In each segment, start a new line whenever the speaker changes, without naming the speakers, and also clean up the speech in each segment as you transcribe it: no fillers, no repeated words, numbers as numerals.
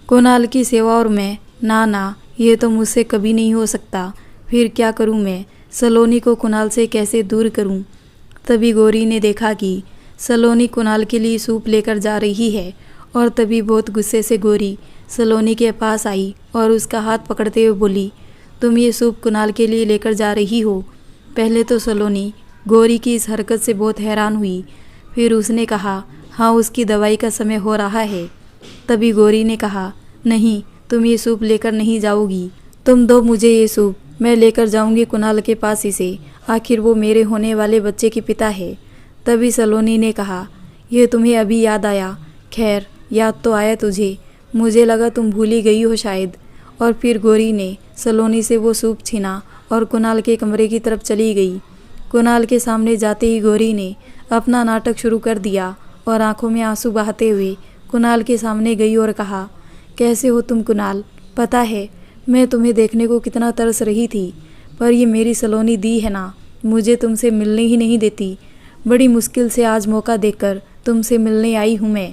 कुणाल की सेवा और मैं, ना ये तो मुझसे कभी नहीं हो सकता। फिर क्या करूं मैं? सलोनी को कुणाल से कैसे दूर करूं? तभी गौरी ने देखा कि सलोनी कुणाल के लिए सूप लेकर जा रही है और तभी बहुत गुस्से से गौरी सलोनी के पास आई और उसका हाथ पकड़ते हुए बोली, तुम ये सूप कुणाल के लिए लेकर जा रही हो? पहले तो सलोनी गौरी की इस हरकत से बहुत हैरान हुई। फिर उसने कहा, हाँ, उसकी दवाई का समय हो रहा है। तभी गौरी ने कहा, नहीं, तुम ये सूप लेकर नहीं जाओगी। तुम दो मुझे ये सूप, मैं लेकर जाऊंगी कुणाल के पास इसे। आखिर वो मेरे होने वाले बच्चे के पिता है। तभी सलोनी ने कहा, ये तुम्हें अभी याद आया? खैर, याद तो आया तुझे, मुझे लगा तुम भूली गई हो शायद। और फिर गौरी ने सलोनी से वो सूप छीना और कुणाल के कमरे की तरफ चली गई। कुणाल के सामने जाते ही गौरी ने अपना नाटक शुरू कर दिया और आंखों में आंसू बहाते हुए कुणाल के सामने गई और कहा, कैसे हो तुम कुणाल? पता है मैं तुम्हें देखने को कितना तरस रही थी, पर ये मेरी सलोनी दी है ना, मुझे तुमसे मिलने ही नहीं देती। बड़ी मुश्किल से आज मौका देखकर तुमसे मिलने आई हूँ मैं।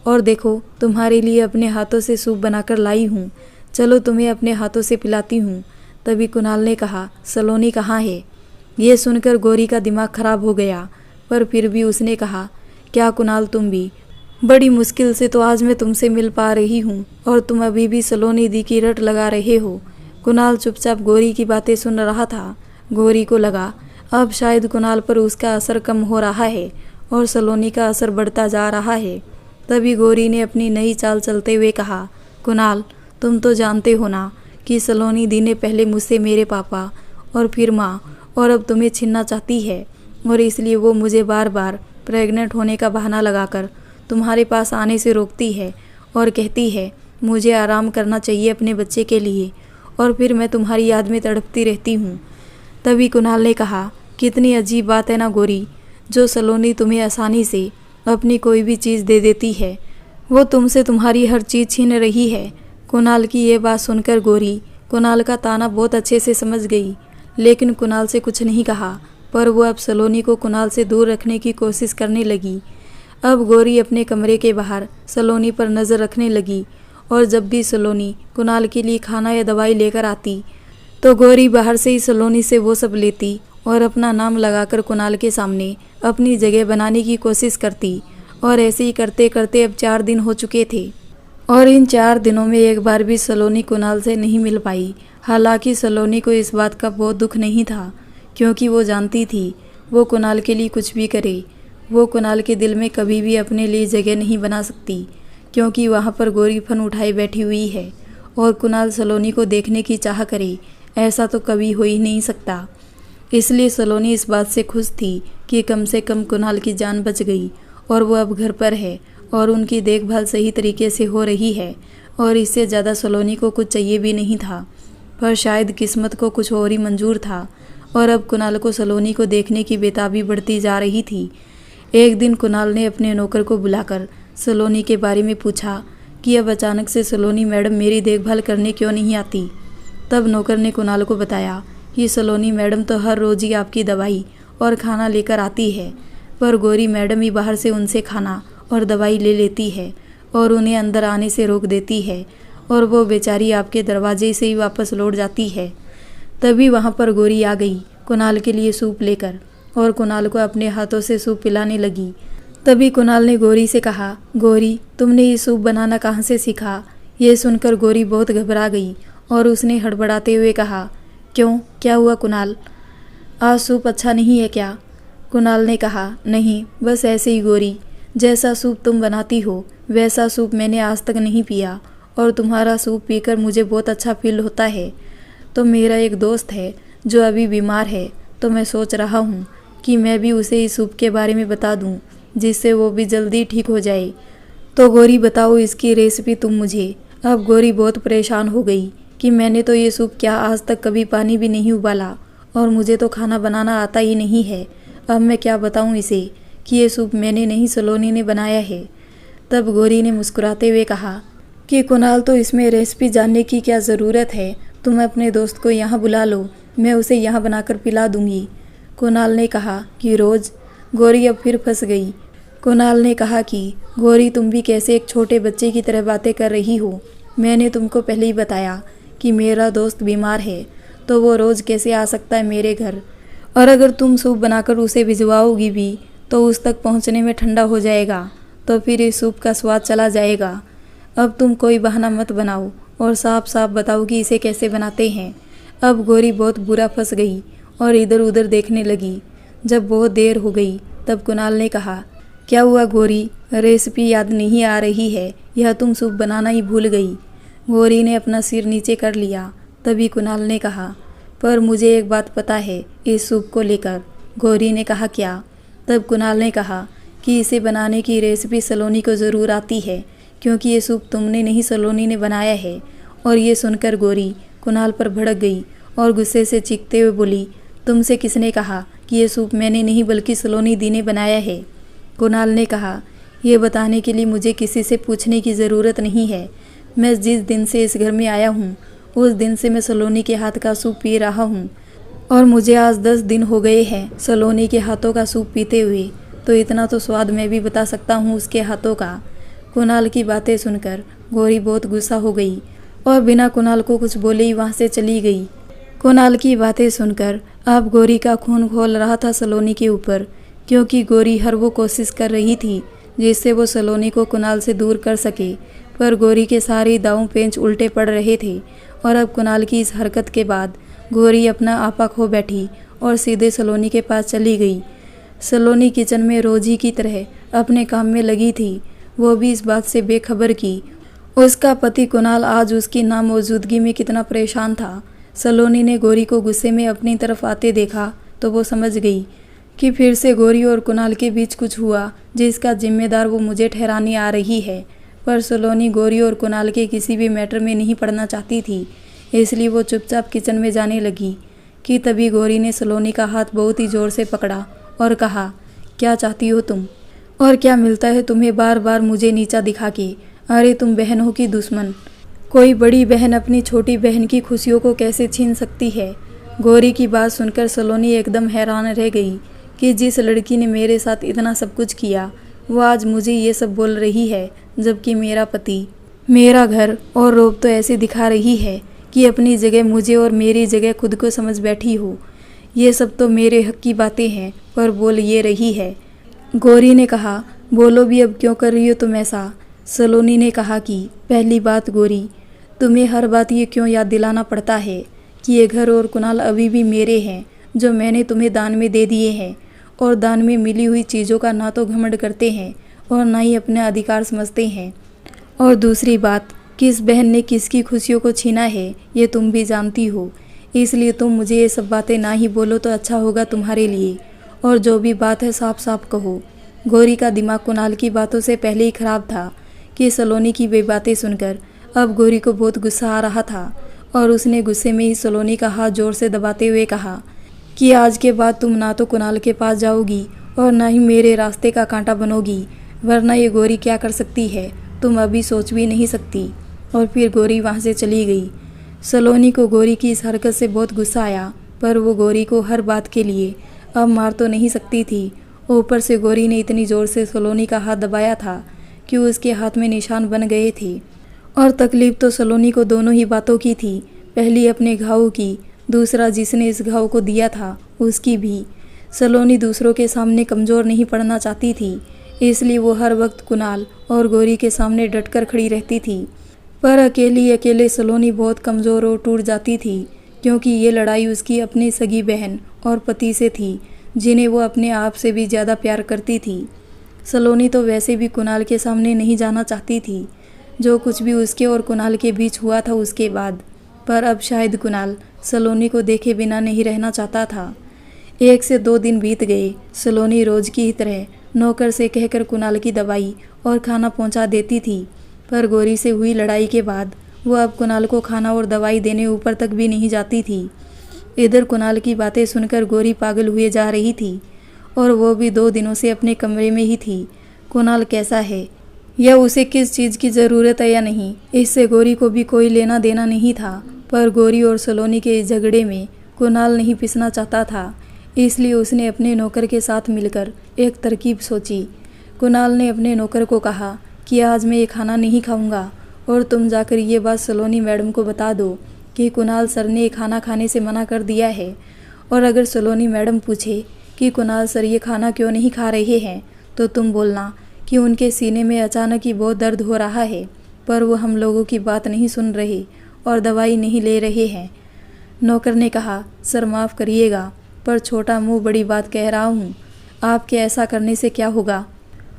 और देखो, तुम्हारे लिए अपने हाथों से सूप बनाकर लाई हूँ। चलो तुम्हें अपने हाथों से पिलाती हूँ। तभी कुणाल ने कहा, सलोनी कहाँ है? ये सुनकर गौरी का दिमाग खराब हो गया, पर फिर भी उसने कहा, क्या कुणाल, तुम भी? बड़ी मुश्किल से तो आज मैं तुमसे मिल पा रही हूँ और तुम अभी भी सलोनी दी की रट लगा रहे हो। कुणाल चुपचाप गौरी की बातें सुन रहा था। गौरी को लगा अब शायद कुणाल पर उसका असर कम हो रहा है और सलोनी का असर बढ़ता जा रहा है। तभी गौरी ने अपनी नई चाल चलते हुए कहा, कुणाल, तुम तो जानते हो ना कि सलोनी दी ने पहले मुझसे मेरे पापा और फिर माँ और अब तुम्हें छीनना चाहती है, और इसलिए वो मुझे बार बार प्रेग्नेंट होने का बहाना लगाकर तुम्हारे पास आने से रोकती है और कहती है मुझे आराम करना चाहिए अपने बच्चे के लिए, और फिर मैं तुम्हारी याद में तड़पती रहती हूँ। तभी कुणाल ने कहा, कितनी अजीब बात है ना गौरी, जो सलोनी तुम्हें आसानी से अपनी कोई भी चीज़ दे देती है, वो तुमसे तुम्हारी हर चीज़ छीन रही है। कुणाल की ये बात सुनकर गौरी कुणाल का ताना बहुत अच्छे से समझ गई, लेकिन कुणाल से कुछ नहीं कहा, पर वो अब सलोनी को कुणाल से दूर रखने की कोशिश करने लगी। अब गौरी अपने कमरे के बाहर सलोनी पर नज़र रखने लगी और जब भी सलोनी कुणाल के लिए खाना या दवाई लेकर आती तो गौरी बाहर से ही सलोनी से वो सब लेती और अपना नाम लगाकर कुणाल के सामने अपनी जगह बनाने की कोशिश करती। और ऐसे ही करते करते अब 4 दिन हो चुके थे और इन 4 दिनों में एक बार भी सलोनी कुणाल से नहीं मिल पाई। हालांकि सलोनी को इस बात का बहुत दुख नहीं था, क्योंकि वो जानती थी वो कुणाल के लिए कुछ भी करे, वो कुणाल के दिल में कभी भी अपने लिए जगह नहीं बना सकती, क्योंकि वहाँ पर गौरी फन उठाए बैठी हुई है और कुणाल सलोनी को देखने की चाह करे, ऐसा तो कभी हो ही नहीं सकता। इसलिए सलोनी इस बात से खुश थी कि कम से कम कुणाल की जान बच गई और वो अब घर पर है और उनकी देखभाल सही तरीके से हो रही है, और इससे ज़्यादा सलोनी को कुछ चाहिए भी नहीं था। पर शायद किस्मत को कुछ और ही मंजूर था और अब कुणाल को सलोनी को देखने की बेताबी बढ़ती जा रही थी। एक दिन कुणाल ने अपने नौकर को बुलाकर सलोनी के बारे में पूछा कि अब अचानक से सलोनी मैडम मेरी देखभाल करने क्यों नहीं आती। तब नौकर ने कुणाल को बताया कि सलोनी मैडम तो हर रोज़ ही आपकी दवाई और खाना लेकर आती है, पर गौरी मैडम ही बाहर से उनसे खाना और दवाई ले लेती है और उन्हें अंदर आने से रोक देती है, और वो बेचारी आपके दरवाजे से ही वापस लौट जाती है। तभी वहाँ पर गौरी आ गई कुणाल के लिए सूप लेकर और कुणाल को अपने हाथों से सूप पिलाने लगी। तभी कुणाल ने गौरी से कहा, गौरी, तुमने ये सूप बनाना कहाँ से सीखा? ये सुनकर गौरी बहुत घबरा गई और उसने हड़बड़ाते हुए कहा, क्यों, क्या हुआ कुणाल? आज सूप अच्छा नहीं है क्या? कुणाल ने कहा, नहीं, बस ऐसे ही गौरी, जैसा सूप तुम बनाती हो वैसा सूप मैंने आज तक नहीं पिया और तुम्हारा सूप पीकर मुझे बहुत अच्छा फील होता है। तो मेरा एक दोस्त है जो अभी बीमार है, तो मैं सोच रहा हूँ कि मैं भी उसे इस सूप के बारे में बता दूँ, जिससे वो भी जल्दी ठीक हो जाए। तो गौरी बताओ इसकी रेसिपी तुम मुझे। अब गौरी बहुत परेशान हो गई कि मैंने तो ये सूप क्या आज तक कभी पानी भी नहीं उबाला और मुझे तो खाना बनाना आता ही नहीं है। अब मैं क्या बताऊँ इसे कि ये सूप मैंने नहीं सलोनी ने बनाया है। तब गौरी ने मुस्कुराते हुए कहा कि कुणाल, तो इसमें रेसिपी जानने की क्या ज़रूरत है, तुम अपने दोस्त को यहाँ बुला लो, मैं उसे यहाँ बनाकर पिला दूँगी। कुणाल ने कहा कि रोज़। गौरी अब फिर फंस गई। कुणाल ने कहा कि गौरी, तुम भी कैसे एक छोटे बच्चे की तरह बातें कर रही हो, मैंने तुमको पहले ही बताया कि मेरा दोस्त बीमार है, तो वो रोज़ कैसे आ सकता है मेरे घर। और अगर तुम सूप बनाकर उसे भिजवाओगी भी तो उस तक पहुंचने में ठंडा हो जाएगा, तो फिर इस सूप का स्वाद चला जाएगा। अब तुम कोई बहाना मत बनाओ और साफ साफ बताओ कि इसे कैसे बनाते हैं। अब गौरी बहुत बुरा फंस गई और इधर उधर देखने लगी। जब बहुत देर हो गई तब कुणाल ने कहा, क्या हुआ गौरी, रेसिपी याद नहीं आ रही है या तुम सूप बनाना ही भूल गई। गौरी ने अपना सिर नीचे कर लिया। तभी कुणाल ने कहा, पर मुझे एक बात पता है इस सूप को लेकर। गौरी ने कहा, क्या। तब कुणाल ने कहा कि इसे बनाने की रेसिपी सलोनी को ज़रूर आती है, क्योंकि ये सूप तुमने नहीं सलोनी ने बनाया है। और ये सुनकर गौरी कुणाल पर भड़क गई और गुस्से से चीखते हुए बोली, तुमसे किसने कहा कि ये सूप मैंने नहीं बल्कि सलोनी दी ने बनाया है। कुणाल ने कहा, यह बताने के लिए मुझे किसी से पूछने की ज़रूरत नहीं है। मैं जिस दिन से इस घर में आया हूँ उस दिन से मैं सलोनी के हाथ का सूप पी रहा हूँ, और मुझे आज 10 दिन हो गए हैं सलोनी के हाथों का सूप पीते हुए, तो इतना तो स्वाद मैं भी बता सकता हूँ उसके हाथों का। कुणाल की बातें सुनकर गौरी बहुत गुस्सा हो गई और बिना कुणाल को कुछ बोले ही वहाँ से चली गई। कुणाल की बातें सुनकर अब गौरी का खून खौल रहा था सलोनी के ऊपर, क्योंकि गौरी हर वो कोशिश कर रही थी जिससे वो सलोनी को कुणाल से दूर कर सके, पर गौरी के सारे दांव पेंच उल्टे पड़ रहे थे। और अब कुणाल की इस हरकत के बाद गौरी अपना आपा खो बैठी और सीधे सलोनी के पास चली गई। सलोनी किचन में रोजी की तरह अपने काम में लगी थी, वो भी इस बात से बेखबर की उसका पति कुणाल आज उसकी नामौजूदगी में कितना परेशान था। सलोनी ने गौरी को गुस्से में अपनी तरफ आते देखा तो वो समझ गई कि फिर से गौरी और कुणाल के बीच कुछ हुआ जिसका जिम्मेदार वो मुझे ठहराने आ रही है। पर सलोनी गौरी और कुणाल के किसी भी मैटर में नहीं पड़ना चाहती थी, इसलिए वो चुपचाप किचन में जाने लगी कि तभी गौरी ने सलोनी का हाथ बहुत ही ज़ोर से पकड़ा और कहा, क्या चाहती हो तुम, और क्या मिलता है तुम्हें बार बार मुझे नीचा दिखा के। अरे तुम बहनों की दुश्मन, कोई बड़ी बहन अपनी छोटी बहन की खुशियों को कैसे छीन सकती है। गौरी की बात सुनकर सलोनी एकदम हैरान रह गई कि जिस लड़की ने मेरे साथ इतना सब कुछ किया वो आज मुझे ये सब बोल रही है, जबकि मेरा पति, मेरा घर और रोब तो ऐसे दिखा रही है कि अपनी जगह मुझे और मेरी जगह खुद को समझ बैठी हो। ये सब तो मेरे हक की बातें हैं, पर बोल ये रही है। गौरी ने कहा, बोलो भी, अब क्यों कर रही हो तुम ऐसा। सलोनी ने कहा कि पहली बात गौरी, तुम्हें हर बात ये क्यों याद दिलाना पड़ता है कि ये घर और कुणाल अभी भी मेरे हैं, जो मैंने तुम्हें दान में दे दिए हैं, और दान में मिली हुई चीज़ों का ना तो घमंड करते हैं और ना ही अपने अधिकार समझते हैं। और दूसरी बात, किस बहन ने किसकी खुशियों को छीना है ये तुम भी जानती हो, इसलिए तुम मुझे ये सब बातें ना ही बोलो तो अच्छा होगा तुम्हारे लिए, और जो भी बात है साफ साफ कहो। गौरी का दिमाग कुणाल की बातों से पहले ही खराब था कि सलोनी की वे बातें सुनकर अब गौरी को बहुत गुस्सा आ रहा था, और उसने गुस्से में ही सलोनी का हाथ जोर से दबाते हुए कहा कि आज के बाद तुम ना तो कुणाल के पास जाओगी और ना ही मेरे रास्ते का कांटा बनोगी, वरना ये गौरी क्या कर सकती है तुम अभी सोच भी नहीं सकती। और फिर गौरी वहाँ से चली गई। सलोनी को गौरी की इस हरकत से बहुत गुस्सा आया, पर वो गौरी को हर बात के लिए अब मार तो नहीं सकती थी। ऊपर से गौरी ने इतनी ज़ोर से सलोनी का हाथ दबाया था कि उसके हाथ में निशान बन गए थे। और तकलीफ़ तो सलोनी को दोनों ही बातों की थी, पहली अपने घाव की, दूसरा जिसने इस घाव को दिया था उसकी भी। सलोनी दूसरों के सामने कमज़ोर नहीं पड़ना चाहती थी, इसलिए वो हर वक्त कुणाल और गौरी के सामने डटकर खड़ी रहती थी। पर अकेली अकेले सलोनी बहुत कमज़ोर और टूट जाती थी, क्योंकि ये लड़ाई उसकी अपनी सगी बहन और पति से थी, जिन्हें वो अपने आप से भी ज़्यादा प्यार करती थी। सलोनी तो वैसे भी कुणाल के सामने नहीं जाना चाहती थी, जो कुछ भी उसके और कुणाल के बीच हुआ था उसके बाद। पर अब शायद कुणाल सलोनी को देखे बिना नहीं रहना चाहता था। 1 से 2 दिन बीत गए। सलोनी रोज की ही तरह नौकर से कहकर कुणाल की दवाई और खाना पहुंचा देती थी, पर गौरी से हुई लड़ाई के बाद वो अब कुणाल को खाना और दवाई देने ऊपर तक भी नहीं जाती थी। इधर कुणाल की बातें सुनकर गौरी पागल हुए जा रही थी, और वो भी 2 दिनों से अपने कमरे में ही थी। कुणाल कैसा है या उसे किस चीज़ की ज़रूरत है या नहीं, इससे गौरी को भी कोई लेना देना नहीं था। पर गौरी और सलोनी के इस झगड़े में कुणाल नहीं पिसना चाहता था, इसलिए उसने अपने नौकर के साथ मिलकर एक तरकीब सोची। कुणाल ने अपने नौकर को कहा कि आज मैं ये खाना नहीं खाऊंगा और तुम जाकर ये बात सलोनी मैडम को बता दो कि कुणाल सर ने खाना खाने से मना कर दिया है। और अगर सलोनी मैडम पूछे कि कुणाल सर ये खाना क्यों नहीं खा रहे हैं, तो तुम बोलना कि उनके सीने में अचानक ही बहुत दर्द हो रहा है, पर वो हम लोगों की बात नहीं सुन रहे और दवाई नहीं ले रहे हैं। नौकर ने कहा, सर माफ़ करिएगा, पर छोटा मुंह बड़ी बात कह रहा हूँ, आपके ऐसा करने से क्या होगा।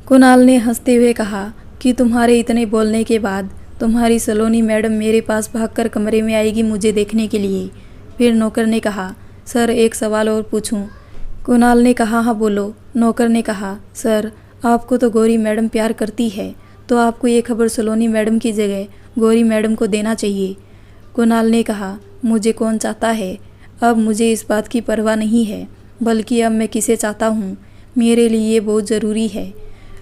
कुणाल ने हंसते हुए कहा कि तुम्हारे इतने बोलने के बाद तुम्हारी सलोनी मैडम मेरे पास भागकर कमरे में आएगी मुझे देखने के लिए। फिर नौकर ने कहा, सर एक सवाल और पूछूं? कुणाल ने कहा, हाँ बोलो। नौकर ने कहा, सर आपको तो गौरी मैडम प्यार करती है, तो आपको ये खबर सलोनी मैडम की जगह गौरी मैडम को देना चाहिए। कुणाल ने कहा, मुझे कौन चाहता है, अब मुझे इस बात की परवाह नहीं है, बल्कि अब मैं किसे चाहता हूँ, मेरे लिए ये बहुत ज़रूरी है।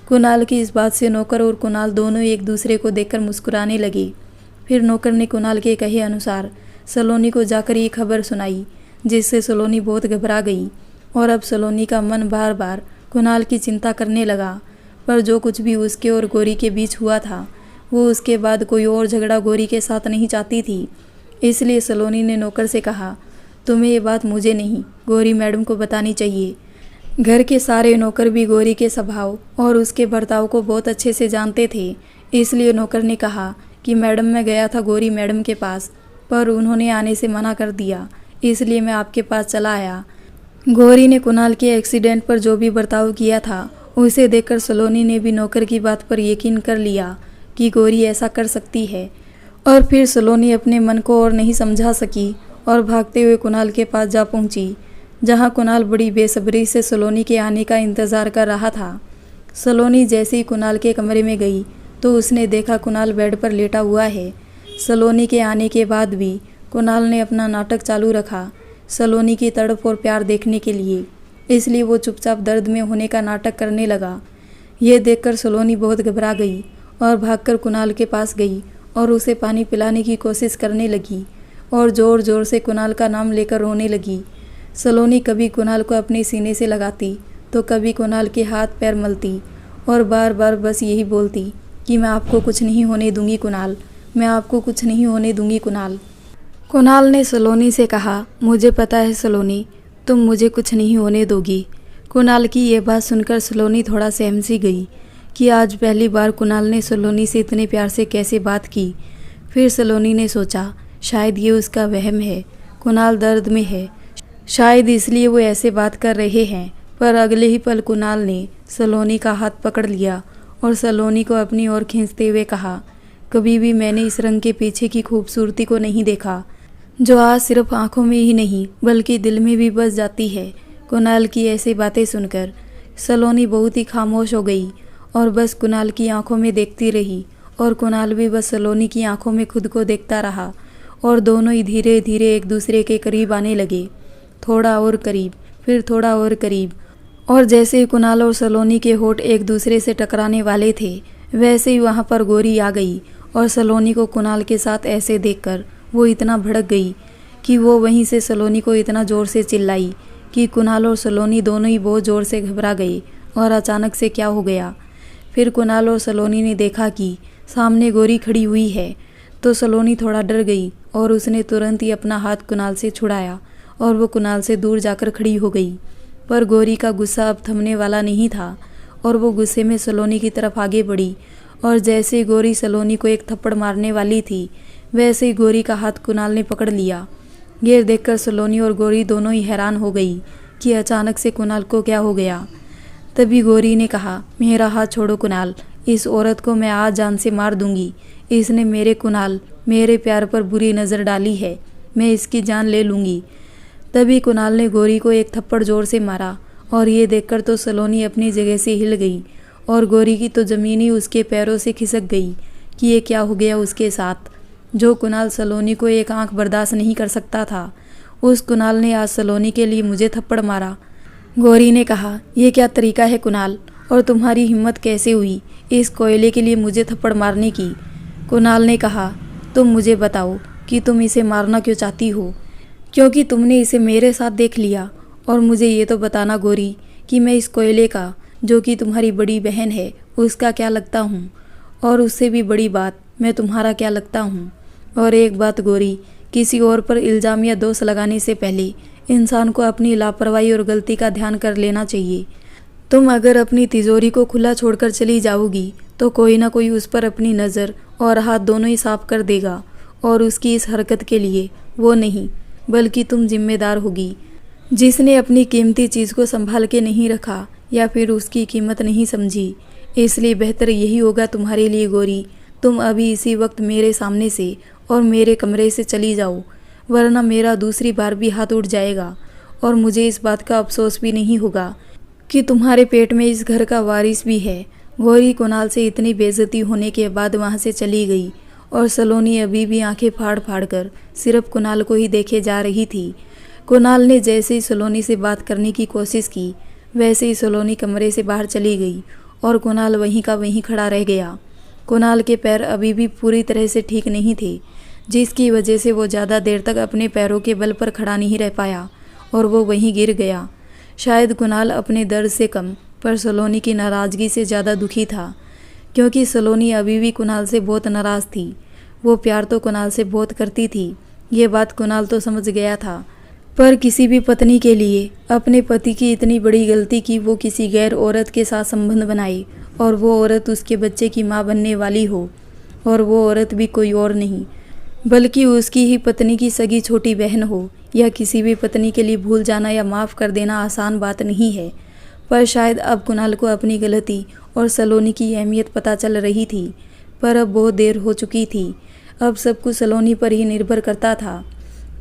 कुणाल की इस बात से नौकर और कुणाल दोनों एक दूसरे को देखकर मुस्कुराने लगे। फिर नौकर ने कुणाल के कहे अनुसार सलोनी को जाकर ये खबर सुनाई, जिससे सलोनी बहुत घबरा गई और अब सलोनी का मन बार बार कुणाल की चिंता करने लगा। पर जो कुछ भी उसके और गौरी के बीच हुआ था, वो उसके बाद कोई और झगड़ा गौरी के साथ नहीं चाहती थी। इसलिए सलोनी ने नौकर से कहा, तुम्हें ये बात मुझे नहीं, गौरी मैडम को बतानी चाहिए। घर के सारे नौकर भी गौरी के स्वभाव और उसके बर्ताव को बहुत अच्छे से जानते थे। इसलिए नौकर ने कहा कि मैडम, मैं गया था गौरी मैडम के पास, पर उन्होंने आने से मना कर दिया, इसलिए मैं आपके पास चला आया। गौरी ने कुणाल के एक्सीडेंट पर जो भी बर्ताव किया था, उसे देखकर सलोनी ने भी नौकर की बात पर यकीन कर लिया कि गौरी ऐसा कर सकती है। और फिर सलोनी अपने मन को और नहीं समझा सकी और भागते हुए कुणाल के पास जा पहुंची, जहां कुणाल बड़ी बेसब्री से सलोनी के आने का इंतज़ार कर रहा था। सलोनी जैसे ही कुणाल के कमरे में गई तो उसने देखा कुणाल बेड पर लेटा हुआ है। सलोनी के आने के बाद भी कुणाल ने अपना नाटक चालू रखा सलोनी की तड़प और प्यार देखने के लिए, इसलिए वो चुपचाप दर्द में होने का नाटक करने लगा। ये देखकर सलोनी बहुत घबरा गई और भागकर कुणाल के पास गई और उसे पानी पिलाने की कोशिश करने लगी और ज़ोर ज़ोर से कुणाल का नाम लेकर रोने लगी। सलोनी कभी कुणाल को अपने सीने से लगाती तो कभी कुणाल के हाथ पैर मलती और बार बार बस यही बोलती कि मैं आपको कुछ नहीं होने दूंगी कुणाल, मैं आपको कुछ नहीं होने दूंगी कुणाल। कुणाल ने सलोनी से कहा, मुझे पता है सलोनी, तुम मुझे कुछ नहीं होने दोगी। कुणाल की ये बात सुनकर सलोनी थोड़ा सहम सी गई कि आज पहली बार कुणाल ने सलोनी से इतने प्यार से कैसे बात की। फिर सलोनी ने सोचा, शायद ये उसका वहम है, कुणाल दर्द में है, शायद इसलिए वो ऐसे बात कर रहे हैं। पर अगले ही पल कुणाल ने सलोनी का हाथ पकड़ लिया और सलोनी को अपनी ओर खींचते हुए कहा, कभी भी मैंने इस रंग के पीछे की खूबसूरती को नहीं देखा, जो आज सिर्फ आंखों में ही नहीं बल्कि दिल में भी बस जाती है। कुणाल की ऐसी बातें सुनकर सलोनी बहुत ही खामोश हो गई और बस कुणाल की आंखों में देखती रही और कुणाल भी बस सलोनी की आंखों में खुद को देखता रहा और दोनों ही धीरे धीरे एक दूसरे के करीब आने लगे, थोड़ा और करीब, फिर थोड़ा और करीब। और जैसे ही कुणाल और सलोनी के होठ एक दूसरे से टकराने वाले थे, वैसे ही वहाँ पर गौरी आ गई और सलोनी को कुणाल के साथ ऐसे देखकर वो इतना भड़क गई कि वो वहीं से सलोनी को इतना ज़ोर से चिल्लाई कि कुणाल और सलोनी दोनों ही बहुत ज़ोर से घबरा गए और अचानक से क्या हो गया। फिर कुणाल और सलोनी ने देखा कि सामने गौरी खड़ी हुई है, तो सलोनी थोड़ा डर गई और उसने तुरंत ही अपना हाथ कुणाल से छुड़ाया और वो कुणाल से दूर जाकर खड़ी हो गई। पर गौरी का गुस्सा अब थमने वाला नहीं था और वो गुस्से में सलोनी की तरफ आगे बढ़ी और जैसे ही गौरी सलोनी को एक थप्पड़ मारने वाली थी, वैसे ही गौरी का हाथ कुणाल ने पकड़ लिया। ये देखकर सलोनी और गौरी दोनों ही हैरान हो गई कि अचानक से कुणाल को क्या हो गया। तभी गौरी ने कहा, मेरा हाथ छोड़ो कुणाल, इस औरत को मैं आज जान से मार दूंगी, इसने मेरे कुणाल, मेरे प्यार पर बुरी नज़र डाली है, मैं इसकी जान ले लूँगी। तभी कुणाल ने गौरी को एक थप्पड़ जोर से मारा और ये देखकर तो सलोनी अपनी जगह से हिल गई और गौरी की तो ज़मीन ही उसके पैरों से खिसक गई कि ये क्या हो गया उसके साथ। जो कुणाल सलोनी को एक आंख बर्दाश्त नहीं कर सकता था, उस कुणाल ने आज सलोनी के लिए मुझे थप्पड़ मारा। गौरी ने कहा, ये क्या तरीका है कुणाल, और तुम्हारी हिम्मत कैसे हुई इस कोयले के लिए मुझे थप्पड़ मारने की। कुणाल ने कहा, तुम मुझे बताओ कि तुम इसे मारना क्यों चाहती हो, क्योंकि तुमने इसे मेरे साथ देख लिया। और मुझे ये तो बताना गौरी कि मैं इस कोयले का, जो कि तुम्हारी बड़ी बहन है, उसका क्या लगता हूँ। और उससे भी बड़ी बात, मैं तुम्हारा क्या लगता हूँ? और एक बात गौरी, किसी और पर इल्ज़ाम या दोष लगाने से पहले इंसान को अपनी लापरवाही और गलती का ध्यान कर लेना चाहिए। तुम अगर अपनी तिजोरी को खुला छोड़कर चली जाओगी तो कोई ना कोई उस पर अपनी नज़र और हाथ दोनों ही साफ कर देगा, और उसकी इस हरकत के लिए वो नहीं बल्कि तुम जिम्मेदार होगी, जिसने अपनी कीमती चीज़ को संभाल के नहीं रखा या फिर उसकी कीमत नहीं समझी। इसलिए बेहतर यही होगा तुम्हारे लिए गौरी, तुम अभी इसी वक्त मेरे सामने से और मेरे कमरे से चली जाओ, वरना मेरा दूसरी बार भी हाथ उठ जाएगा और मुझे इस बात का अफसोस भी नहीं होगा कि तुम्हारे पेट में इस घर का वारिस भी है। गौरी कुणाल से इतनी बेइज्जती होने के बाद वहाँ से चली गई और सलोनी अभी भी आंखें फाड़ फाड़ कर सिर्फ कुणाल को ही देखे जा रही थी। कुणाल ने जैसे ही सलोनी से बात करने की कोशिश की वैसे ही सलोनी कमरे से बाहर चली गई और कुणाल वहीं का वहीं खड़ा रह गया। कुणाल के पैर अभी भी पूरी तरह से ठीक नहीं थे, जिसकी वजह से वो ज़्यादा देर तक अपने पैरों के बल पर खड़ा नहीं रह पाया और वो वहीं गिर गया। शायद कुणाल अपने दर्द से कम पर सलोनी की नाराज़गी से ज़्यादा दुखी था, क्योंकि सलोनी अभी भी कुणाल से बहुत नाराज़ थी। वो प्यार तो कुणाल से बहुत करती थी, ये बात कुणाल तो समझ गया था, पर किसी भी पत्नी के लिए अपने पति की इतनी बड़ी गलती कि वो किसी गैर औरत के साथ संबंध बनाए और वो औरत उसके बच्चे की माँ बनने वाली हो, और वो औरत भी कोई और नहीं बल्कि उसकी ही पत्नी की सगी छोटी बहन हो, या किसी भी पत्नी के लिए भूल जाना या माफ़ कर देना आसान बात नहीं है। पर शायद अब कुणाल को अपनी गलती और सलोनी की अहमियत पता चल रही थी, पर अब बहुत देर हो चुकी थी। अब सब कुछ सलोनी पर ही निर्भर करता था,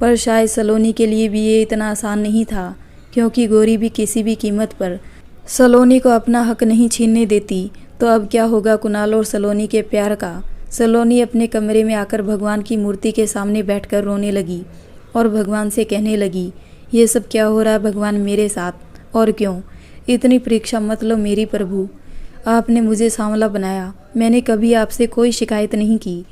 पर शायद सलोनी के लिए भी ये इतना आसान नहीं था, क्योंकि गौरी भी किसी भी कीमत पर सलोनी को अपना हक नहीं छीनने देती। तो अब क्या होगा कुणाल और सलोनी के प्यार का? सलोनी अपने कमरे में आकर भगवान की मूर्ति के सामने बैठकर रोने लगी और भगवान से कहने लगी, ये सब क्या हो रहा है भगवान मेरे साथ, और क्यों? इतनी परीक्षा मत लो मेरी प्रभु। आपने मुझे सांवला बनाया, मैंने कभी आपसे कोई शिकायत नहीं की,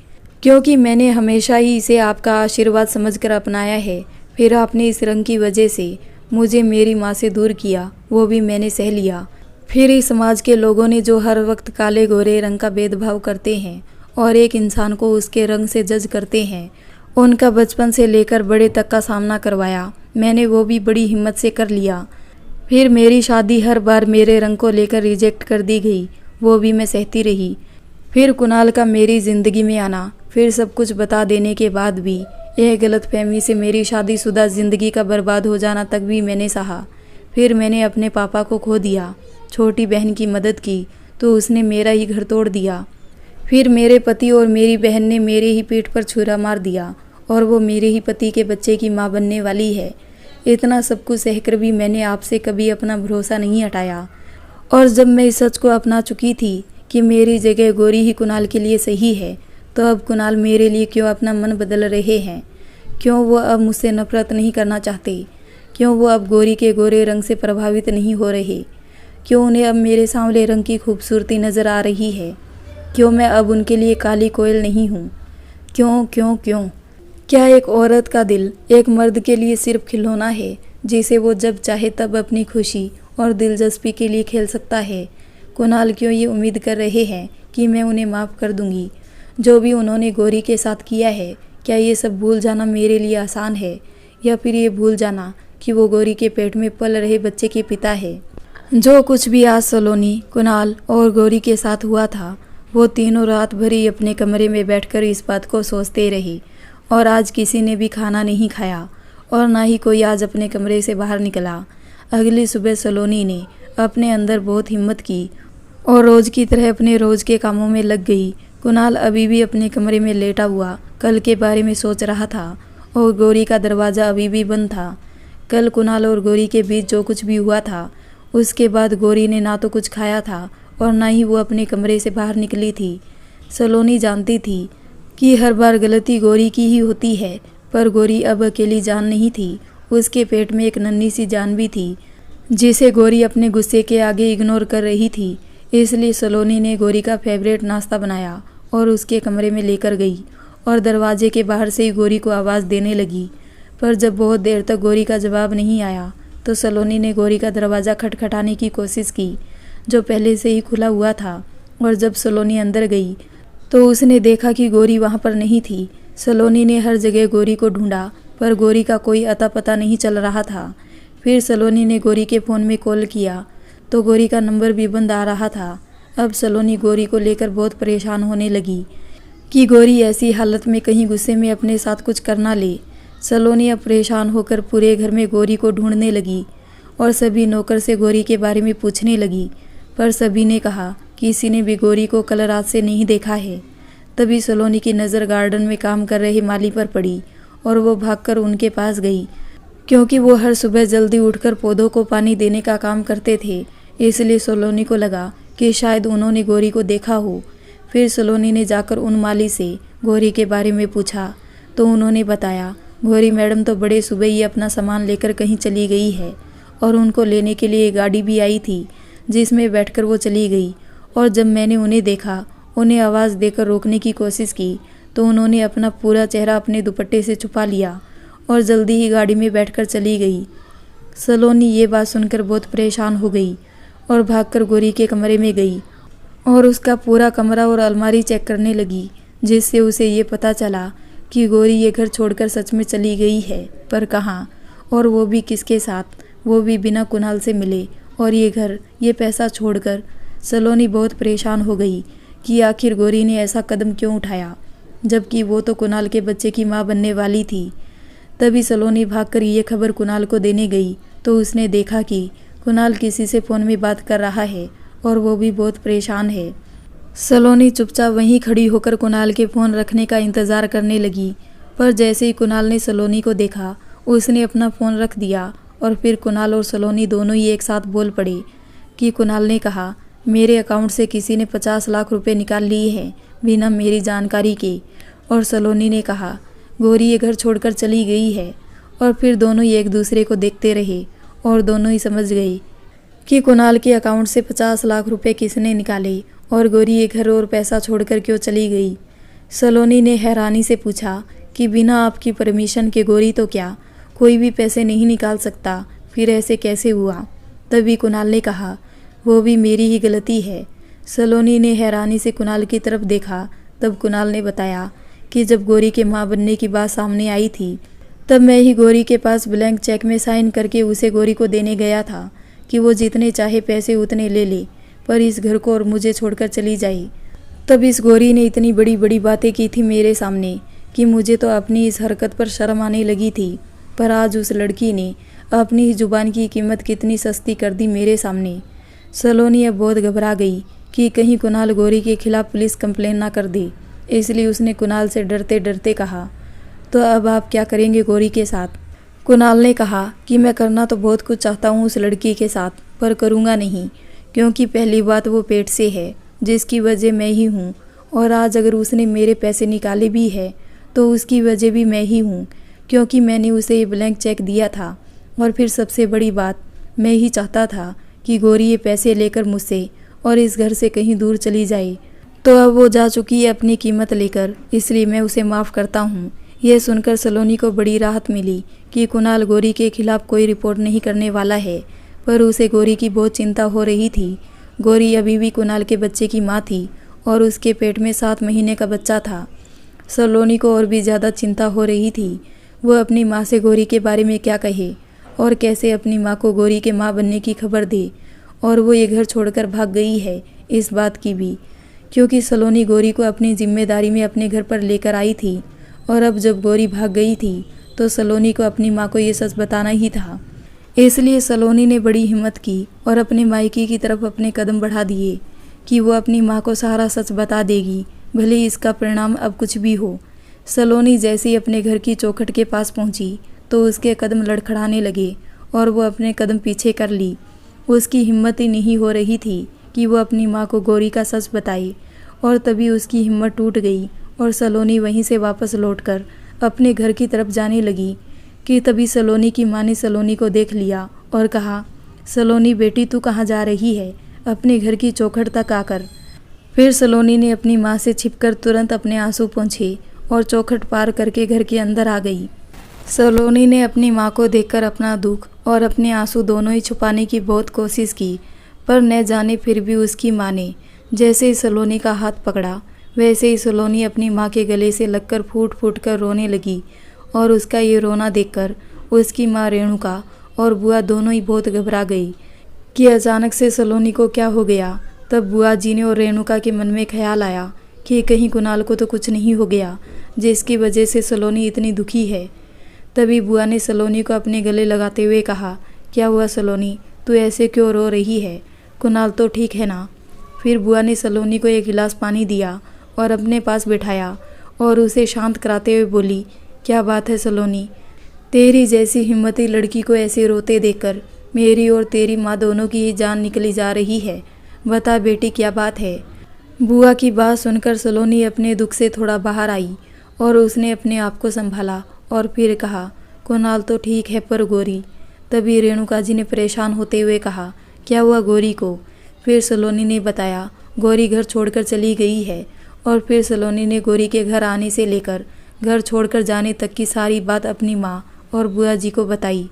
क्योंकि मैंने हमेशा ही इसे आपका आशीर्वाद समझकर अपनाया है। फिर आपने इस रंग की वजह से मुझे मेरी माँ से दूर किया, वो भी मैंने सह लिया। फिर इस समाज के लोगों ने जो हर वक्त काले गोरे रंग का भेदभाव करते हैं और एक इंसान को उसके रंग से जज करते हैं, उनका बचपन से लेकर बड़े तक का सामना करवाया। मैंने वो भी बड़ी हिम्मत से कर लिया। फिर मेरी शादी हर बार मेरे रंग को लेकर रिजेक्ट कर दी गई, वो भी मैं सहती रही। फिर कुणाल का मेरी ज़िंदगी में आना, फिर सब कुछ बता देने के बाद भी यह गलतफहमी से मेरी शादीशुदा ज़िंदगी का बर्बाद हो जाना तक भी मैंने सहा। फिर मैंने अपने पापा को खो दिया, छोटी बहन की मदद की तो उसने मेरा ही घर तोड़ दिया। फिर मेरे पति और मेरी बहन ने मेरे ही पेट पर छुरा मार दिया और वो मेरे ही पति के बच्चे की माँ बनने वाली है। इतना सब कुछ सहकर भी मैंने आपसे कभी अपना भरोसा नहीं हटाया, और जब मैं इस सच को अपना चुकी थी कि मेरी जगह गौरी ही कुणाल के लिए सही है, तो अब कुणाल मेरे लिए क्यों अपना मन बदल रहे हैं? क्यों वो अब मुझसे नफरत नहीं करना चाहते? क्यों वो अब गौरी के गोरे रंग से प्रभावित नहीं हो रहे? क्यों उन्हें अब मेरे सांवले रंग की खूबसूरती नज़र आ रही है? क्यों मैं अब उनके लिए काली कोयल नहीं हूँ? क्यों क्यों क्यों? क्या एक औरत का दिल एक मर्द के लिए सिर्फ खिलौना है जिसे वो जब चाहे तब अपनी खुशी और दिलचस्पी के लिए खेल सकता है? कुणाल क्यों ये उम्मीद कर रहे हैं कि मैं उन्हें माफ़ कर दूंगी जो भी उन्होंने गौरी के साथ किया है? क्या ये सब भूल जाना मेरे लिए आसान है, या फिर ये भूल जाना कि वो गौरी के पेट में पल रहे बच्चे के पिता है? जो कुछ भी आज सलोनी, कुणाल और गौरी के साथ हुआ था, वो तीनों रात भर ही अपने कमरे में बैठकर इस बात को सोचते रहे, और आज किसी ने भी खाना नहीं खाया और ना ही कोई आज अपने कमरे से बाहर निकला। अगली सुबह सलोनी ने अपने अंदर बहुत हिम्मत की और रोज़ की तरह अपने रोज़ के कामों में लग गई। कुणाल अभी भी अपने कमरे में लेटा हुआ कल के बारे में सोच रहा था और गौरी का दरवाज़ा अभी भी बंद था। कल कुणाल और गौरी के बीच जो कुछ भी हुआ था, उसके बाद गौरी ने ना तो कुछ खाया था और ना ही वो अपने कमरे से बाहर निकली थी। सलोनी जानती थी कि हर बार गलती गौरी की ही होती है, पर गौरी अब अकेली जान नहीं थी, उसके पेट में एक नन्ही सी जान भी थी जिसे गौरी अपने गुस्से के आगे इग्नोर कर रही थी। इसलिए सलोनी ने गौरी का फेवरेट नाश्ता बनाया और उसके कमरे में लेकर गई और दरवाजे के बाहर से ही गौरी को आवाज़ देने लगी। पर जब बहुत देर तक गौरी का जवाब नहीं आया तो सलोनी ने गौरी का दरवाज़ा खटखटाने की कोशिश की, जो पहले से ही खुला हुआ था। और जब सलोनी अंदर गई तो उसने देखा कि गोरी वहाँ पर नहीं थी। सलोनी ने हर जगह गोरी को ढूंढा पर गोरी का कोई अता पता नहीं चल रहा था। फिर सलोनी ने गोरी के फ़ोन में कॉल किया तो गोरी का नंबर भी बंद आ रहा था। अब सलोनी गोरी को लेकर बहुत परेशान होने लगी कि गोरी ऐसी हालत में कहीं गुस्से में अपने साथ कुछ कर ना ले। सलोनी अब परेशान होकर पूरे घर में गोरी को ढूंढने लगी और सभी नौकर से गोरी के बारे में पूछने लगी, पर सभी ने कहा कि किसी ने भी गोरी को कल रात से नहीं देखा है। तभी सलोनी की नज़र गार्डन में काम कर रहे माली पर पड़ी और वो भागकर उनके पास गई, क्योंकि वो हर सुबह जल्दी उठकर पौधों को पानी देने का काम करते थे। इसलिए सलोनी को लगा कि शायद उन्होंने गोरी को देखा हो। फिर सलोनी ने जाकर उन माली से गोरी के बारे में पूछा तो उन्होंने बताया, गोरी मैडम तो बड़े सुबह ही अपना सामान लेकर कहीं चली गई है और उनको लेने के लिए गाड़ी भी आई थी जिसमें बैठकर वो चली गई। और जब मैंने उन्हें देखा, उन्हें आवाज़ देकर रोकने की कोशिश की तो उन्होंने अपना पूरा चेहरा अपने दुपट्टे से छुपा लिया और जल्दी ही गाड़ी में बैठकर चली गई। सलोनी ये बात सुनकर बहुत परेशान हो गई और भागकर गोरी के कमरे में गई और उसका पूरा कमरा और अलमारी चेक करने लगी, जिससे उसे ये पता चला कि गोरी ये घर छोड़कर सच में चली गई है, पर कहाँ और वो भी किसके साथ, वो भी बिना कुणाल से मिले और ये घर, ये पैसा छोड़कर। सलोनी बहुत परेशान हो गई कि आखिर गोरी ने ऐसा कदम क्यों उठाया, जबकि वो तो कुणाल के बच्चे की माँ बनने वाली थी। तभी सलोनी भागकर ये खबर कुणाल को देने गई तो उसने देखा कि कुणाल किसी से फ़ोन में बात कर रहा है और वो भी बहुत परेशान है। सलोनी चुपचाप वहीं खड़ी होकर कुणाल के फ़ोन रखने का इंतज़ार करने लगी, पर जैसे ही कुणाल ने सलोनी को देखा उसने अपना फ़ोन रख दिया और फिर कुणाल और सलोनी दोनों ही एक साथ बोल पड़े कि कुणाल ने कहा, मेरे अकाउंट से किसी ने 50 लाख रुपए निकाल लिए हैं बिना मेरी जानकारी के। और सलोनी ने कहा, गोरी ये घर छोड़कर चली गई है। और फिर दोनों ही एक दूसरे को देखते रहे और दोनों ही समझ गए कि कुणाल के अकाउंट से 50 लाख रुपए किसने निकाले और गोरी ये घर और पैसा छोड़कर क्यों चली गई। सलोनी ने हैरानी से पूछा कि बिना आपकी परमिशन के गोरी तो क्या कोई भी पैसे नहीं निकाल सकता, फिर ऐसे कैसे हुआ। तभी कुणाल ने कहा, वो भी मेरी ही गलती है। सलोनी ने हैरानी से कुणाल की तरफ देखा। तब कुणाल ने बताया कि जब गोरी के माँ बनने की बात सामने आई थी तब मैं ही गोरी के पास ब्लैंक चेक में साइन करके उसे गोरी को देने गया था कि वो जितने चाहे पैसे उतने ले ले, पर इस घर को और मुझे छोड़कर चली जाए। तब इस गोरी ने इतनी बड़ी बड़ी बातें की थी मेरे सामने कि मुझे तो अपनी इस हरकत पर शर्म आने लगी थी, पर आज उस लड़की ने अपनी ही जुबान की कीमत कितनी सस्ती कर दी मेरे सामने। सलोनी अब बहुत घबरा गई कि कहीं कुणाल गोरी के खिलाफ पुलिस कंप्लेन ना कर दे, इसलिए उसने कुणाल से डरते डरते कहा, तो अब आप क्या करेंगे गोरी के साथ। कुणाल ने कहा कि मैं करना तो बहुत कुछ चाहता हूँ उस लड़की के साथ, पर करूँगा नहीं, क्योंकि पहली बात वो पेट से है जिसकी वजह मैं ही हूँ, और आज अगर उसने मेरे पैसे निकाले भी है तो उसकी वजह भी मैं ही हूँ, क्योंकि मैंने उसे ये ब्लैंक चेक दिया था। और फिर सबसे बड़ी बात, मैं ही चाहता था कि गोरी ये पैसे लेकर मुझसे और इस घर से कहीं दूर चली जाए, तो अब वो जा चुकी है अपनी कीमत लेकर, इसलिए मैं उसे माफ़ करता हूँ। यह सुनकर सलोनी को बड़ी राहत मिली कि कुणाल गोरी के खिलाफ कोई रिपोर्ट नहीं करने वाला है, पर उसे गोरी की बहुत चिंता हो रही थी। गोरी अभी भी कुणाल के बच्चे की माँ थी और उसके पेट में 7 महीने का बच्चा था। सलोनी को और भी ज़्यादा चिंता हो रही थी, वह अपनी माँ से गोरी के बारे में क्या कहे और कैसे अपनी माँ को गोरी के माँ बनने की खबर दे, और वो ये घर छोड़कर भाग गई है इस बात की भी, क्योंकि सलोनी गोरी को अपनी जिम्मेदारी में अपने घर पर लेकर आई थी, और अब जब गोरी भाग गई थी तो सलोनी को अपनी माँ को ये सच बताना ही था। इसलिए सलोनी ने बड़ी हिम्मत की और अपने मायके की तरफ अपने कदम बढ़ा दिए कि वो अपनी माँ को सारा सच बता देगी, भले इसका परिणाम अब कुछ भी हो। सलोनी जैसे ही अपने घर की चौखट के पास पहुंची तो उसके कदम लड़खड़ाने लगे और वो अपने कदम पीछे कर ली। उसकी हिम्मत ही नहीं हो रही थी कि वो अपनी माँ को गोरी का सच बताए, और तभी उसकी हिम्मत टूट गई और सलोनी वहीं से वापस लौटकर अपने घर की तरफ जाने लगी कि तभी सलोनी की माँ ने सलोनी को देख लिया और कहा, सलोनी बेटी तू कहाँ जा रही है, अपने घर की चौखट तक आकर। फिर सलोनी ने अपनी माँ से छिपकर तुरंत अपने आंसू पोंछे और चौखट पार करके घर के अंदर आ गई। सलोनी ने अपनी माँ को देखकर अपना दुख और अपने आंसू दोनों ही छुपाने की बहुत कोशिश की, पर न जाने फिर भी उसकी माँ ने जैसे ही सलोनी का हाथ पकड़ा वैसे ही सलोनी अपनी माँ के गले से लगकर फूट फूट कर रोने लगी और उसका ये रोना देखकर उसकी माँ रेणुका और बुआ दोनों ही बहुत घबरा गई कि अचानक से सलोनी को क्या हो गया। तब बुआ जी ने और रेणुका के मन में ख्याल आया कि कहीं कुणाल को तो कुछ नहीं हो गया जिसकी वजह से सलोनी इतनी दुखी है। तभी बुआ ने सलोनी को अपने गले लगाते हुए कहा, क्या हुआ सलोनी, तू ऐसे क्यों रो रही है? कुणाल तो ठीक है ना? फिर बुआ ने सलोनी को एक गिलास पानी दिया और अपने पास बिठाया और उसे शांत कराते हुए बोली, क्या बात है सलोनी, तेरी जैसी हिम्मती लड़की को ऐसे रोते देखकर मेरी और तेरी माँ दोनों की ही जान निकली जा रही है। बता बेटी क्या बात है? बुआ की बात सुनकर सलोनी अपने दुख से थोड़ा बाहर आई और उसने अपने आप को संभाला और फिर कहा, कुणाल तो ठीक है पर गौरी। तभी रेणुका जी ने परेशान होते हुए कहा, क्या हुआ गौरी को? फिर सलोनी ने बताया, गौरी घर छोड़कर चली गई है। और फिर सलोनी ने गौरी के घर आने से लेकर घर छोड़कर जाने तक की सारी बात अपनी माँ और बुआ जी को बताई,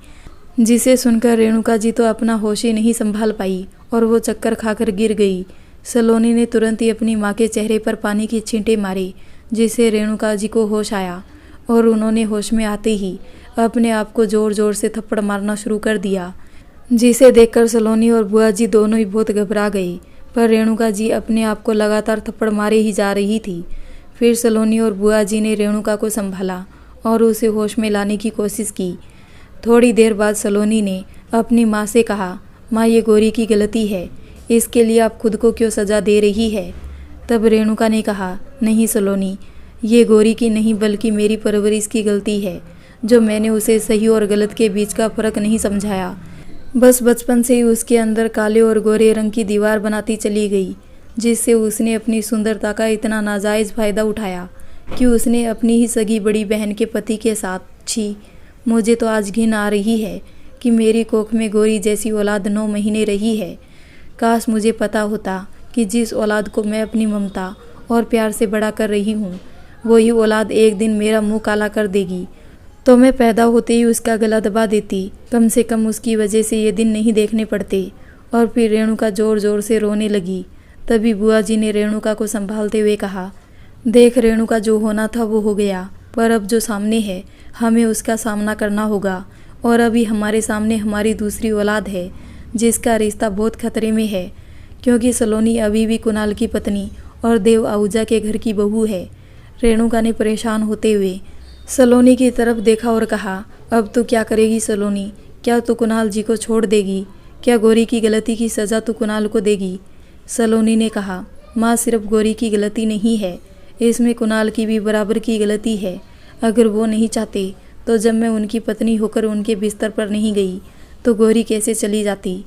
जिसे सुनकर रेणुका जी तो अपना होश ही नहीं संभाल पाई और वो चक्कर खाकर गिर गई। सलोनी ने तुरंत ही अपनी माँ के चेहरे पर पानी की छींटे मारे, जिससे रेणुका जी को होश आया और उन्होंने होश में आते ही अपने आप को जोर जोर से थप्पड़ मारना शुरू कर दिया, जिसे देखकर सलोनी और बुआ जी दोनों ही बहुत घबरा गए। पर रेणुका जी अपने आप को लगातार थप्पड़ मारे ही जा रही थी। फिर सलोनी और बुआ जी ने रेणुका को संभाला और उसे होश में लाने की कोशिश की। थोड़ी देर बाद सलोनी ने अपनी माँ से कहा, माँ ये गौरी की गलती है, इसके लिए आप खुद को क्यों सज़ा दे रही है? तब रेणुका ने कहा, नहीं सलोनी, ये गौरी की नहीं बल्कि मेरी परवरिश की गलती है, जो मैंने उसे सही और गलत के बीच का फ़र्क नहीं समझाया। बस बचपन से ही उसके अंदर काले और गोरे रंग की दीवार बनाती चली गई, जिससे उसने अपनी सुंदरता का इतना नाजायज़ फ़ायदा उठाया कि उसने अपनी ही सगी बड़ी बहन के पति के साथ, छी, मुझे तो आज घिन आ रही है कि मेरी कोख में गौरी जैसी औलाद 9 महीने रही है। काश मुझे पता होता कि जिस औलाद को मैं अपनी ममता और प्यार से बड़ा कर रही हूँ, वही औलाद एक दिन मेरा मुंह काला कर देगी, तो मैं पैदा होते ही उसका गला दबा देती। कम से कम उसकी वजह से ये दिन नहीं देखने पड़ते। और फिर रेणुका ज़ोर ज़ोर से रोने लगी। तभी बुआ जी ने रेणुका को संभालते हुए कहा, देख रेणुका, जो होना था वो हो गया, पर अब जो सामने है हमें उसका सामना करना होगा। और अभी हमारे सामने हमारी दूसरी औलाद है, जिसका रिश्ता बहुत खतरे में है, क्योंकि सलोनी अभी भी कुणाल की पत्नी और देव आहूजा के घर की बहू है। रेणुका ने परेशान होते हुए सलोनी की तरफ देखा और कहा, अब तो क्या करेगी सलोनी? क्या तू कुणाल जी को छोड़ देगी? क्या गौरी की गलती की सज़ा तू कुणाल को देगी? सलोनी ने कहा, माँ, सिर्फ गौरी की गलती नहीं है, इसमें कुणाल की भी बराबर की गलती है। अगर वो नहीं चाहते तो जब मैं उनकी पत्नी होकर उनके बिस्तर पर नहीं गई तो गौरी कैसे चली जाती?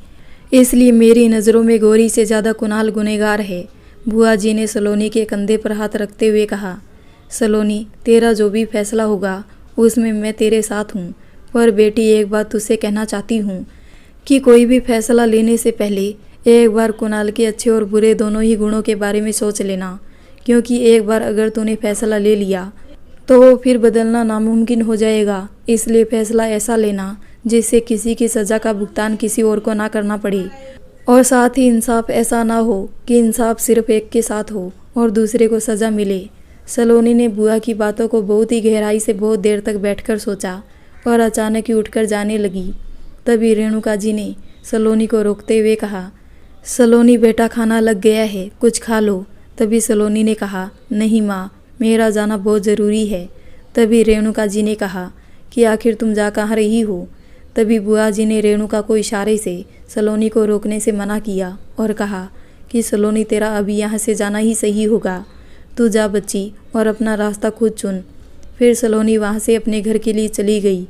इसलिए मेरी नज़रों में गौरी से ज़्यादा कुणाल गुनहगार है। बुआ जी ने सलोनी के कंधे पर हाथ रखते हुए कहा, सलोनी, तेरा जो भी फैसला होगा उसमें मैं तेरे साथ हूँ। पर बेटी, एक बात तुझसे कहना चाहती हूँ कि कोई भी फैसला लेने से पहले एक बार कुणाल के अच्छे और बुरे दोनों ही गुणों के बारे में सोच लेना, क्योंकि एक बार अगर तूने फैसला ले लिया तो वो फिर बदलना नामुमकिन हो जाएगा। इसलिए फैसला ऐसा लेना जिससे किसी की सज़ा का भुगतान किसी और को ना करना पड़े, और साथ ही इंसाफ ऐसा ना हो कि इंसाफ सिर्फ एक के साथ हो और दूसरे को सज़ा मिले। सलोनी ने बुआ की बातों को बहुत ही गहराई से बहुत देर तक बैठकर सोचा और अचानक ही उठकर जाने लगी। तभी रेणुका जी ने सलोनी को रोकते हुए कहा, सलोनी बेटा, खाना लग गया है, कुछ खा लो। तभी सलोनी ने कहा, नहीं माँ, मेरा जाना बहुत ज़रूरी है। तभी रेणुका जी ने कहा कि आखिर तुम जा कहाँ रही हो? तभी बुआ जी ने रेणुका को इशारे से सलोनी को रोकने से मना किया और कहा कि सलोनी, तेरा अभी यहाँ से जाना ही सही होगा, तू जा बच्ची और अपना रास्ता खुद चुन। फिर सलोनी वहाँ से अपने घर के लिए चली गई।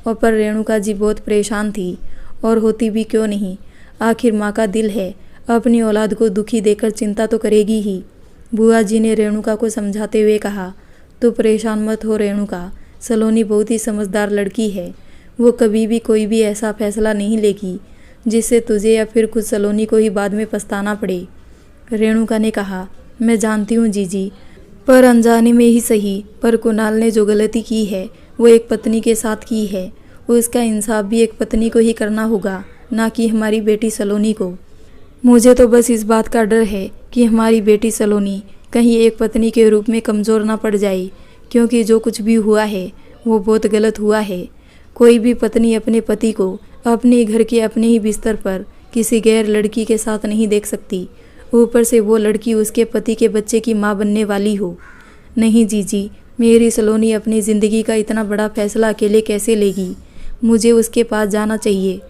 और पर रेणुका जी बहुत परेशान थी, और होती भी क्यों नहीं, आखिर माँ का दिल है, अपनी औलाद को दुखी देखकर चिंता तो करेगी ही। बुआ जी ने रेणुका को समझाते हुए कहा, तू परेशान मत हो रेणुका, सलोनी बहुत ही समझदार लड़की है, वो कभी भी कोई भी ऐसा फैसला नहीं लेगी जिससे तुझे या फिर खुद सलोनी को ही बाद में पछताना पड़े। रेणुका ने कहा, मैं जानती हूँ जीजी, पर अनजाने में ही सही, पर कुणाल ने जो गलती की है वो एक पत्नी के साथ की है, उसका इंसाफ भी एक पत्नी को ही करना होगा, ना कि हमारी बेटी सलोनी को। मुझे तो बस इस बात का डर है कि हमारी बेटी सलोनी कहीं एक पत्नी के रूप में कमज़ोर ना पड़ जाए, क्योंकि जो कुछ भी हुआ है वो बहुत गलत हुआ है। कोई भी पत्नी अपने पति को अपने घर के अपने ही बिस्तर पर किसी गैर लड़की के साथ नहीं देख सकती, ऊपर से वो लड़की उसके पति के बच्चे की माँ बनने वाली हो। नहीं जीजी, मेरी सलोनी अपनी ज़िंदगी का इतना बड़ा फैसला अकेले कैसे लेगी? मुझे उसके पास जाना चाहिए।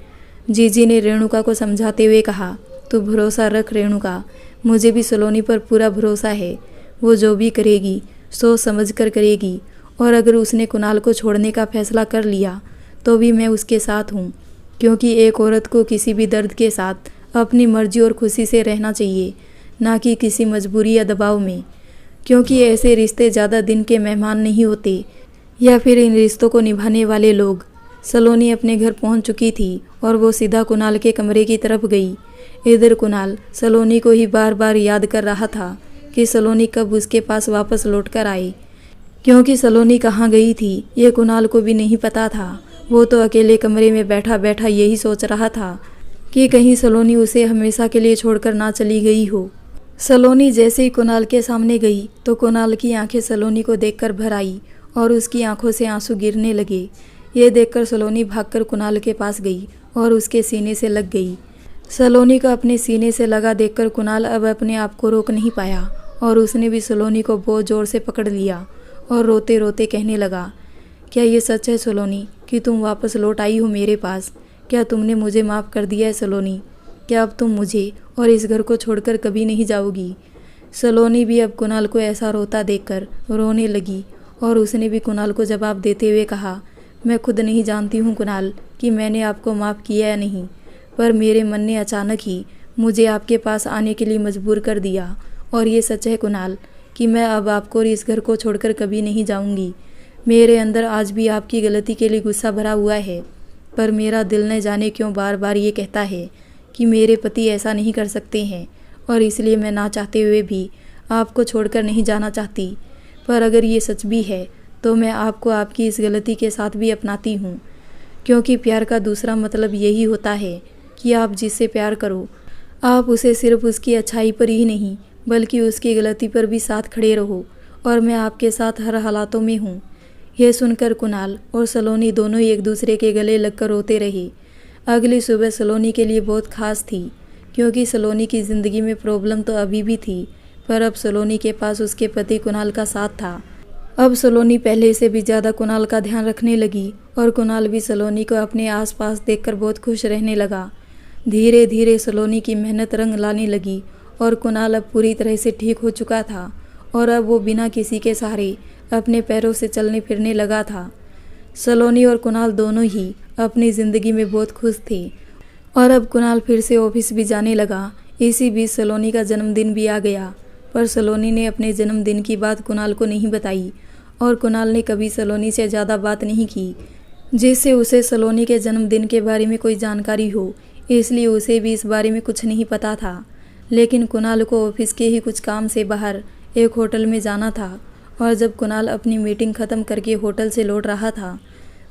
जीजी ने रेणुका को समझाते हुए कहा, तू भरोसा रख रेणुका, मुझे भी सलोनी पर पूरा भरोसा है। वो जो भी करेगी सोच समझ कर करेगी, और अगर उसने कुणाल को छोड़ने का फैसला कर लिया तो भी मैं उसके साथ हूँ, क्योंकि एक औरत को किसी भी दर्द के साथ अपनी मर्जी और खुशी से रहना चाहिए, ना कि किसी मजबूरी या दबाव में, क्योंकि ऐसे रिश्ते ज़्यादा दिन के मेहमान नहीं होते, या फिर इन रिश्तों को निभाने वाले लोग। सलोनी अपने घर पहुंच चुकी थी और वो सीधा कुणाल के कमरे की तरफ गई। इधर कुणाल सलोनी को ही बार बार याद कर रहा था कि सलोनी कब उसके पास वापस लौट कर आए, क्योंकि सलोनी कहाँ गई थी ये कुणाल को भी नहीं पता था। वो तो अकेले कमरे में बैठा बैठा यही सोच रहा था कि कहीं सलोनी उसे हमेशा के लिए छोड़कर ना चली गई हो। सलोनी जैसे ही कुणाल के सामने गई तो कुणाल की आंखें सलोनी को देखकर भर आई और उसकी आंखों से आंसू गिरने लगे। ये देखकर सलोनी भागकर कुणाल के पास गई और उसके सीने से लग गई। सलोनी को अपने सीने से लगा देखकर कुणाल अब अपने आप को रोक नहीं पाया और उसने भी सलोनी को बहुत ज़ोर से पकड़ लिया और रोते रोते कहने लगा, क्या ये सच है सलोनी कि तुम वापस लौट आई हो मेरे पास? क्या तुमने मुझे माफ़ कर दिया है सलोनी? क्या अब तुम मुझे और इस घर को छोड़कर कभी नहीं जाओगी? सलोनी भी अब कुणाल को ऐसा रोता देखकर रोने लगी और उसने भी कुणाल को जवाब देते हुए कहा, मैं खुद नहीं जानती हूँ कुणाल कि मैंने आपको माफ़ किया या नहीं, पर मेरे मन ने अचानक ही मुझे आपके पास आने के लिए मजबूर कर दिया। और ये सच है कुणाल कि मैं अब आपको और इस घर को छोड़कर कभी नहीं जाऊंगी। मेरे अंदर आज भी आपकी गलती के लिए गुस्सा भरा हुआ है, पर मेरा दिल न जाने क्यों बार बार ये कहता है कि मेरे पति ऐसा नहीं कर सकते हैं, और इसलिए मैं ना चाहते हुए भी आपको छोड़कर नहीं जाना चाहती। पर अगर ये सच भी है तो मैं आपको आपकी इस गलती के साथ भी अपनाती हूँ, क्योंकि प्यार का दूसरा मतलब यही होता है कि आप जिससे प्यार करो आप उसे सिर्फ उसकी अच्छाई पर ही नहीं बल्कि उसकी गलती पर भी साथ खड़े रहो, और मैं आपके साथ हर हालातों में हूँ। यह सुनकर कुणाल और सलोनी दोनों ही एक दूसरे के गले लगकर रोते रहे। अगली सुबह सलोनी के लिए बहुत खास थी, क्योंकि सलोनी की ज़िंदगी में प्रॉब्लम तो अभी भी थी, पर अब सलोनी के पास उसके पति कुणाल का साथ था। अब सलोनी पहले से भी ज़्यादा कुणाल का ध्यान रखने लगी और कुणाल भी सलोनी को अपने आसपास देखकर बहुत खुश रहने लगा। धीरे धीरे सलोनी की मेहनत रंग लाने लगी और कुणाल अब पूरी तरह से ठीक हो चुका था और अब वो बिना किसी के सहारे अपने पैरों से चलने फिरने लगा था। सलोनी और कुणाल दोनों ही अपनी ज़िंदगी में बहुत खुश थे और अब कुणाल फिर से ऑफिस भी जाने लगा। इसी बीच सलोनी का जन्मदिन भी आ गया, पर सलोनी ने अपने जन्मदिन की बात कुणाल को नहीं बताई और कुणाल ने कभी सलोनी से ज़्यादा बात नहीं की जिससे उसे सलोनी के जन्मदिन के बारे में कोई जानकारी हो, इसलिए उसे भी इस बारे में कुछ नहीं पता था। लेकिन कुणाल को ऑफिस के ही कुछ काम से बाहर एक होटल में जाना था और जब कुणाल अपनी मीटिंग ख़त्म करके होटल से लौट रहा था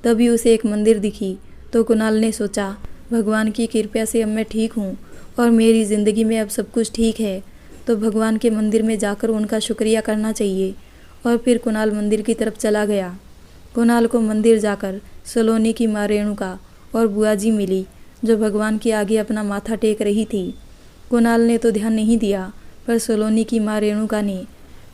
तभी उसे एक मंदिर दिखी। तो कुणाल ने सोचा, भगवान की कृपा से अब मैं ठीक हूँ और मेरी ज़िंदगी में अब सब कुछ ठीक है, तो भगवान के मंदिर में जाकर उनका शुक्रिया करना चाहिए। और फिर कुणाल मंदिर की तरफ चला गया। कुणाल को मंदिर जाकर सलोनी की माँ रेणुका और बुआ जी मिली, जो भगवान के आगे अपना माथा टेक रही थी। कुणाल ने तो ध्यान नहीं दिया, पर सलोनी की माँ रेणुका ने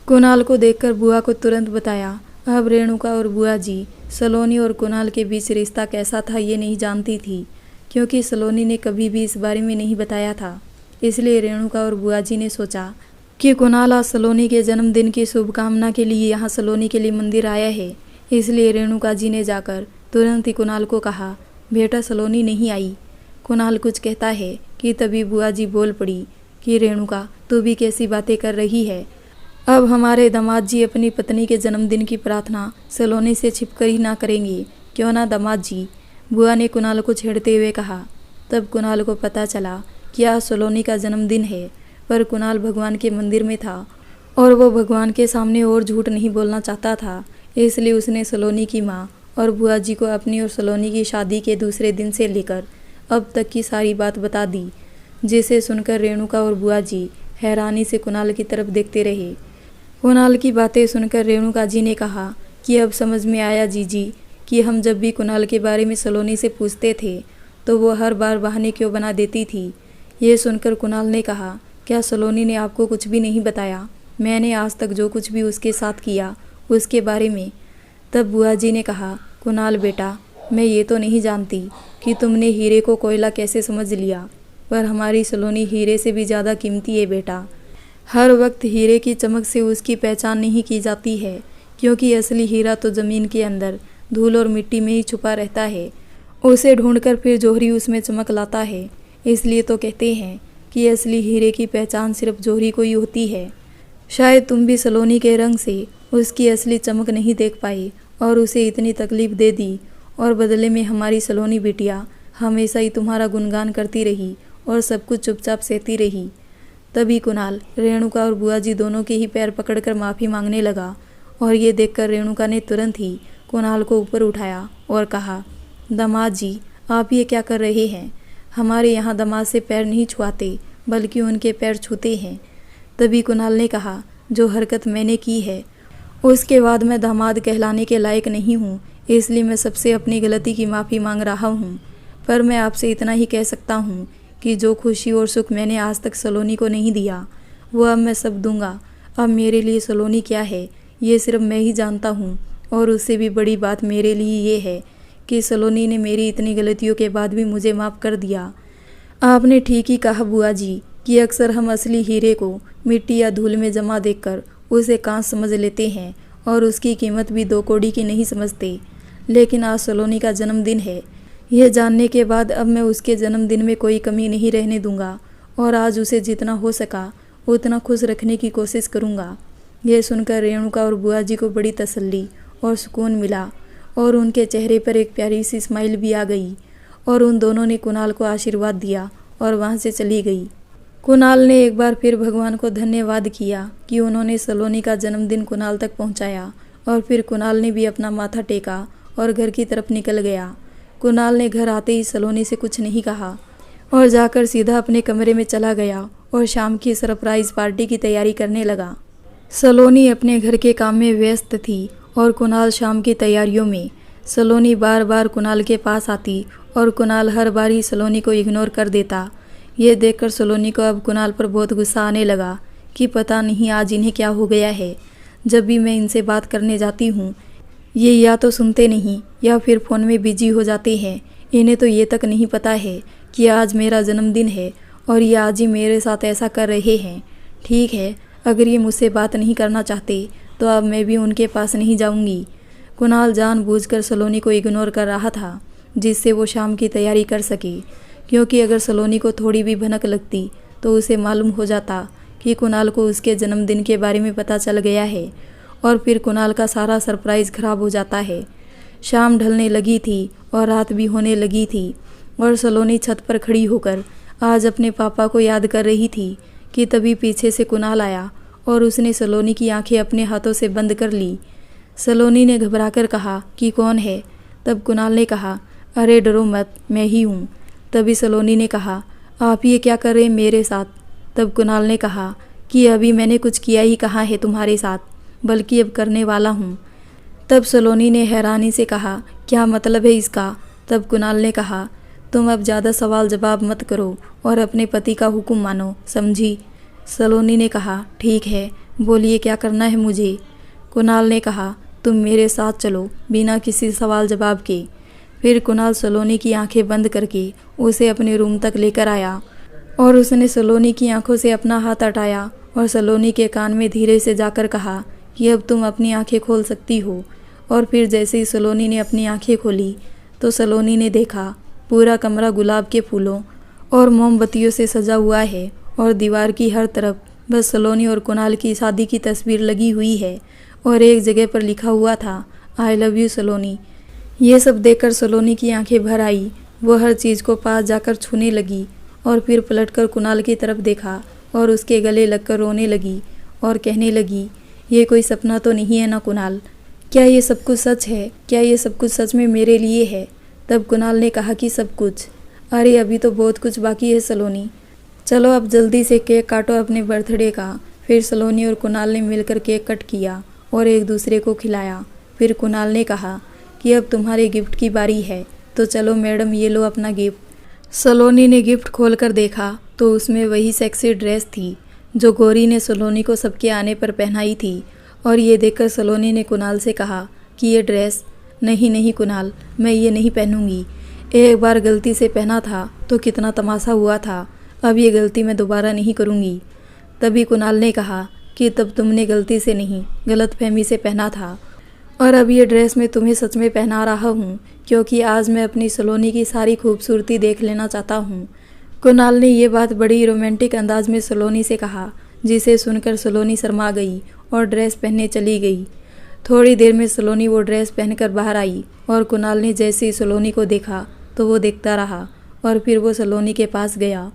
कुणाल को देखकर बुआ को तुरंत बताया। अब रेणुका और बुआ जी सलोनी और कुणाल के बीच रिश्ता कैसा था ये नहीं जानती थी, क्योंकि सलोनी ने कभी भी इस बारे में नहीं बताया था। इसलिए रेणुका और बुआ जी ने सोचा कि कुणाल आज सलोनी के जन्मदिन की शुभकामना के लिए यहाँ सलोनी के लिए मंदिर आया है। इसलिए रेणुका जी ने जाकर तुरंत ही कुणाल को कहा, बेटा सलोनी नहीं आई। कुणाल कुछ कहता है कि तभी बुआ जी बोल पड़ी कि रेणुका तू भी कैसी बातें कर रही है। अब हमारे दामाद जी अपनी पत्नी के जन्मदिन की प्रार्थना सलोनी से छिपकर ही ना करेंगे, क्यों ना दामाद जी? बुआ ने कुणाल को छेड़ते हुए कहा। तब कुणाल को पता चला कि आज सलोनी का जन्मदिन है, पर कुणाल भगवान के मंदिर में था और वो भगवान के सामने और झूठ नहीं बोलना चाहता था। इसलिए उसने सलोनी की माँ और बुआ जी को अपनी और सलोनी की शादी के दूसरे दिन से लेकर अब तक की सारी बात बता दी, जिसे सुनकर रेणुका और बुआ जी हैरानी से कुणाल की तरफ देखते रहे। कुणाल की बातें सुनकर रेणुका जी ने कहा कि अब समझ में आया जीजी कि हम जब भी कुणाल के बारे में सलोनी से पूछते थे तो वो हर बार बहाने क्यों बना देती थी। ये सुनकर कुणाल ने कहा, क्या सलोनी ने आपको कुछ भी नहीं बताया? मैंने आज तक जो कुछ भी उसके साथ किया उसके बारे में। तब बुआ जी ने कहा, कुणाल बेटा, मैं ये तो नहीं जानती कि तुमने हीरे को कोयला कैसे समझ लिया, पर हमारी सलोनी हीरे से भी ज़्यादा कीमती है बेटा। हर वक्त हीरे की चमक से उसकी पहचान नहीं की जाती है, क्योंकि असली हीरा तो ज़मीन के अंदर धूल और मिट्टी में ही छुपा रहता है। उसे ढूंढकर फिर जौहरी उसमें चमक लाता है। इसलिए तो कहते हैं कि असली हीरे की पहचान सिर्फ जौहरी को ही होती है। शायद तुम भी सलोनी के रंग से उसकी असली चमक नहीं देख पाए और उसे इतनी तकलीफ दे दी, और बदले में हमारी सलोनी बिटिया हमेशा ही तुम्हारा गुणगान करती रही और सब कुछ चुपचाप सहती रही। तभी कुणाल रेणुका और बुआ जी दोनों के ही पैर पकड़कर माफ़ी मांगने लगा, और ये देखकर रेणुका ने तुरंत ही कुणाल को ऊपर उठाया और कहा, दामाद जी, आप ये क्या कर रहे हैं? हमारे यहाँ दामाद से पैर नहीं छुआते बल्कि उनके पैर छूते हैं। तभी कुणाल ने कहा, जो हरकत मैंने की है उसके बाद मैं दामाद कहलाने के लायक नहीं हूँ, इसलिए मैं सबसे अपनी गलती की माफ़ी मांग रहा हूँ। पर मैं आपसे इतना ही कह सकता हूँ कि जो खुशी और सुख मैंने आज तक सलोनी को नहीं दिया वो अब मैं सब दूंगा। अब मेरे लिए सलोनी क्या है ये सिर्फ मैं ही जानता हूँ, और उससे भी बड़ी बात मेरे लिए ये है कि सलोनी ने मेरी इतनी गलतियों के बाद भी मुझे माफ़ कर दिया। आपने ठीक ही कहा बुआ जी कि अक्सर हम असली हीरे को मिट्टी या धूल में जमा देखकर उसे कांच समझ लेते हैं और उसकी कीमत भी 2 कौड़ी की नहीं समझते। लेकिन आज सलोनी का जन्मदिन है, यह जानने के बाद अब मैं उसके जन्मदिन में कोई कमी नहीं रहने दूंगा, और आज उसे जितना हो सका उतना खुश रखने की कोशिश करूंगा। यह सुनकर रेणुका और बुआ जी को बड़ी तसल्ली और सुकून मिला, और उनके चेहरे पर एक प्यारी सी स्माइल भी आ गई, और उन दोनों ने कुणाल को आशीर्वाद दिया और वहाँ से चली गई। कुणाल ने एक बार फिर भगवान को धन्यवाद किया कि उन्होंने सलोनी का जन्मदिन कुणाल तक पहुँचाया, और फिर कुणाल ने भी अपना माथा टेका और घर की तरफ निकल गया। कुणाल ने घर आते ही सलोनी से कुछ नहीं कहा और जाकर सीधा अपने कमरे में चला गया और शाम की सरप्राइज पार्टी की तैयारी करने लगा। सलोनी अपने घर के काम में व्यस्त थी और कुणाल शाम की तैयारियों में। सलोनी बार बार कुणाल के पास आती और कुणाल हर बार ही सलोनी को इग्नोर कर देता। ये देखकर सलोनी को अब कुणाल पर बहुत गुस्सा आने लगा कि पता नहीं आज इन्हें क्या हो गया है। जब भी मैं इनसे बात करने जाती हूँ ये या तो सुनते नहीं या फिर फ़ोन में बिजी हो जाते हैं। इन्हें तो ये तक नहीं पता है कि आज मेरा जन्मदिन है और ये आज ही मेरे साथ ऐसा कर रहे हैं। ठीक है, अगर ये मुझसे बात नहीं करना चाहते तो अब मैं भी उनके पास नहीं जाऊंगी। कुणाल जानबूझकर सलोनी को इग्नोर कर रहा था जिससे वो शाम की तैयारी कर सके, क्योंकि अगर सलोनी को थोड़ी भी भनक लगती तो उसे मालूम हो जाता कि कुणाल को उसके जन्मदिन के बारे में पता चल गया है, और फिर कुणाल का सारा सरप्राइज़ खराब हो जाता है। शाम ढलने लगी थी और रात भी होने लगी थी, और सलोनी छत पर खड़ी होकर आज अपने पापा को याद कर रही थी कि तभी पीछे से कुणाल आया और उसने सलोनी की आंखें अपने हाथों से बंद कर ली। सलोनी ने घबराकर कहा कि कौन है? तब कुणाल ने कहा, अरे डरो मत, मैं ही हूँ। तभी सलोनी ने कहा, आप ये क्या कर रहे हैं मेरे साथ? तब कुणाल ने कहा कि अभी मैंने कुछ किया ही कहाँ है तुम्हारे साथ, बल्कि अब करने वाला हूँ। तब सलोनी ने हैरानी से कहा, क्या मतलब है इसका? तब कुणाल ने कहा, तुम अब ज़्यादा सवाल जवाब मत करो और अपने पति का हुक्म मानो, समझी? सलोनी ने कहा, ठीक है, बोलिए क्या करना है मुझे? कुणाल ने कहा, तुम मेरे साथ चलो बिना किसी सवाल जवाब के। फिर कुणाल सलोनी की आंखें बंद करके उसे अपने रूम तक लेकर आया, और उसने सलोनी की आंखों से अपना हाथ हटाया और सलोनी के कान में धीरे से जाकर कहा कि अब तुम अपनी आंखें खोल सकती हो। और फिर जैसे ही सलोनी ने अपनी आंखें खोली तो सलोनी ने देखा पूरा कमरा गुलाब के फूलों और मोमबत्तियों से सजा हुआ है, और दीवार की हर तरफ बस सलोनी और कुणाल की शादी की तस्वीर लगी हुई है, और एक जगह पर लिखा हुआ था, आई लव यू सलोनी। ये सब देखकर सलोनी की आंखें भर आई। वो हर चीज़ को पास जाकर छूने लगी और फिर पलटकर कुणाल की तरफ देखा और उसके गले लगकर रोने लगी और कहने लगी, ये कोई सपना तो नहीं है ना कुणाल? क्या ये सब कुछ सच है? क्या ये सब कुछ सच में मेरे लिए है? तब कुणाल ने कहा कि सब कुछ। अरे अभी तो बहुत कुछ बाकी है सलोनी। चलो अब जल्दी से केक काटो अपने बर्थडे का, फिर सलोनी और कुणाल ने मिलकर केक कट किया और एक दूसरे को खिलाया। फिर कुणाल ने कहा कि अब तुम्हारे गिफ्ट की बारी है, तो चलो मैडम ये लो अपना गिफ्ट। सलोनी ने गिफ्ट खोलकर देखा तो उसमें वही सेक्सी ड्रेस थी जो गौरी ने सलोनी को सबके आने पर पहनाई थी। और ये देखकर सलोनी ने कुणाल से कहा कि ये ड्रेस, नहीं नहीं कुणाल, मैं ये नहीं पहनूंगी। एक बार गलती से पहना था तो कितना तमाशा हुआ था, अब ये गलती मैं दोबारा नहीं करूंगी। तभी कुणाल ने कहा कि तब तुमने गलती से नहीं, गलतफहमी से पहना था, और अब ये ड्रेस मैं तुम्हें सच में पहना रहा हूँ क्योंकि आज मैं अपनी सलोनी की सारी खूबसूरती देख लेना चाहता हूँ। कुणाल ने ये बात बड़ी रोमांटिक अंदाज में सलोनी से कहा, जिसे सुनकर सलोनी शर्मा गई और ड्रेस पहनने चली गई। थोड़ी देर में सलोनी वो ड्रेस पहनकर बाहर आई और कुणाल ने जैसे ही सलोनी को देखा तो वो देखता रहा और फिर वो सलोनी के पास गया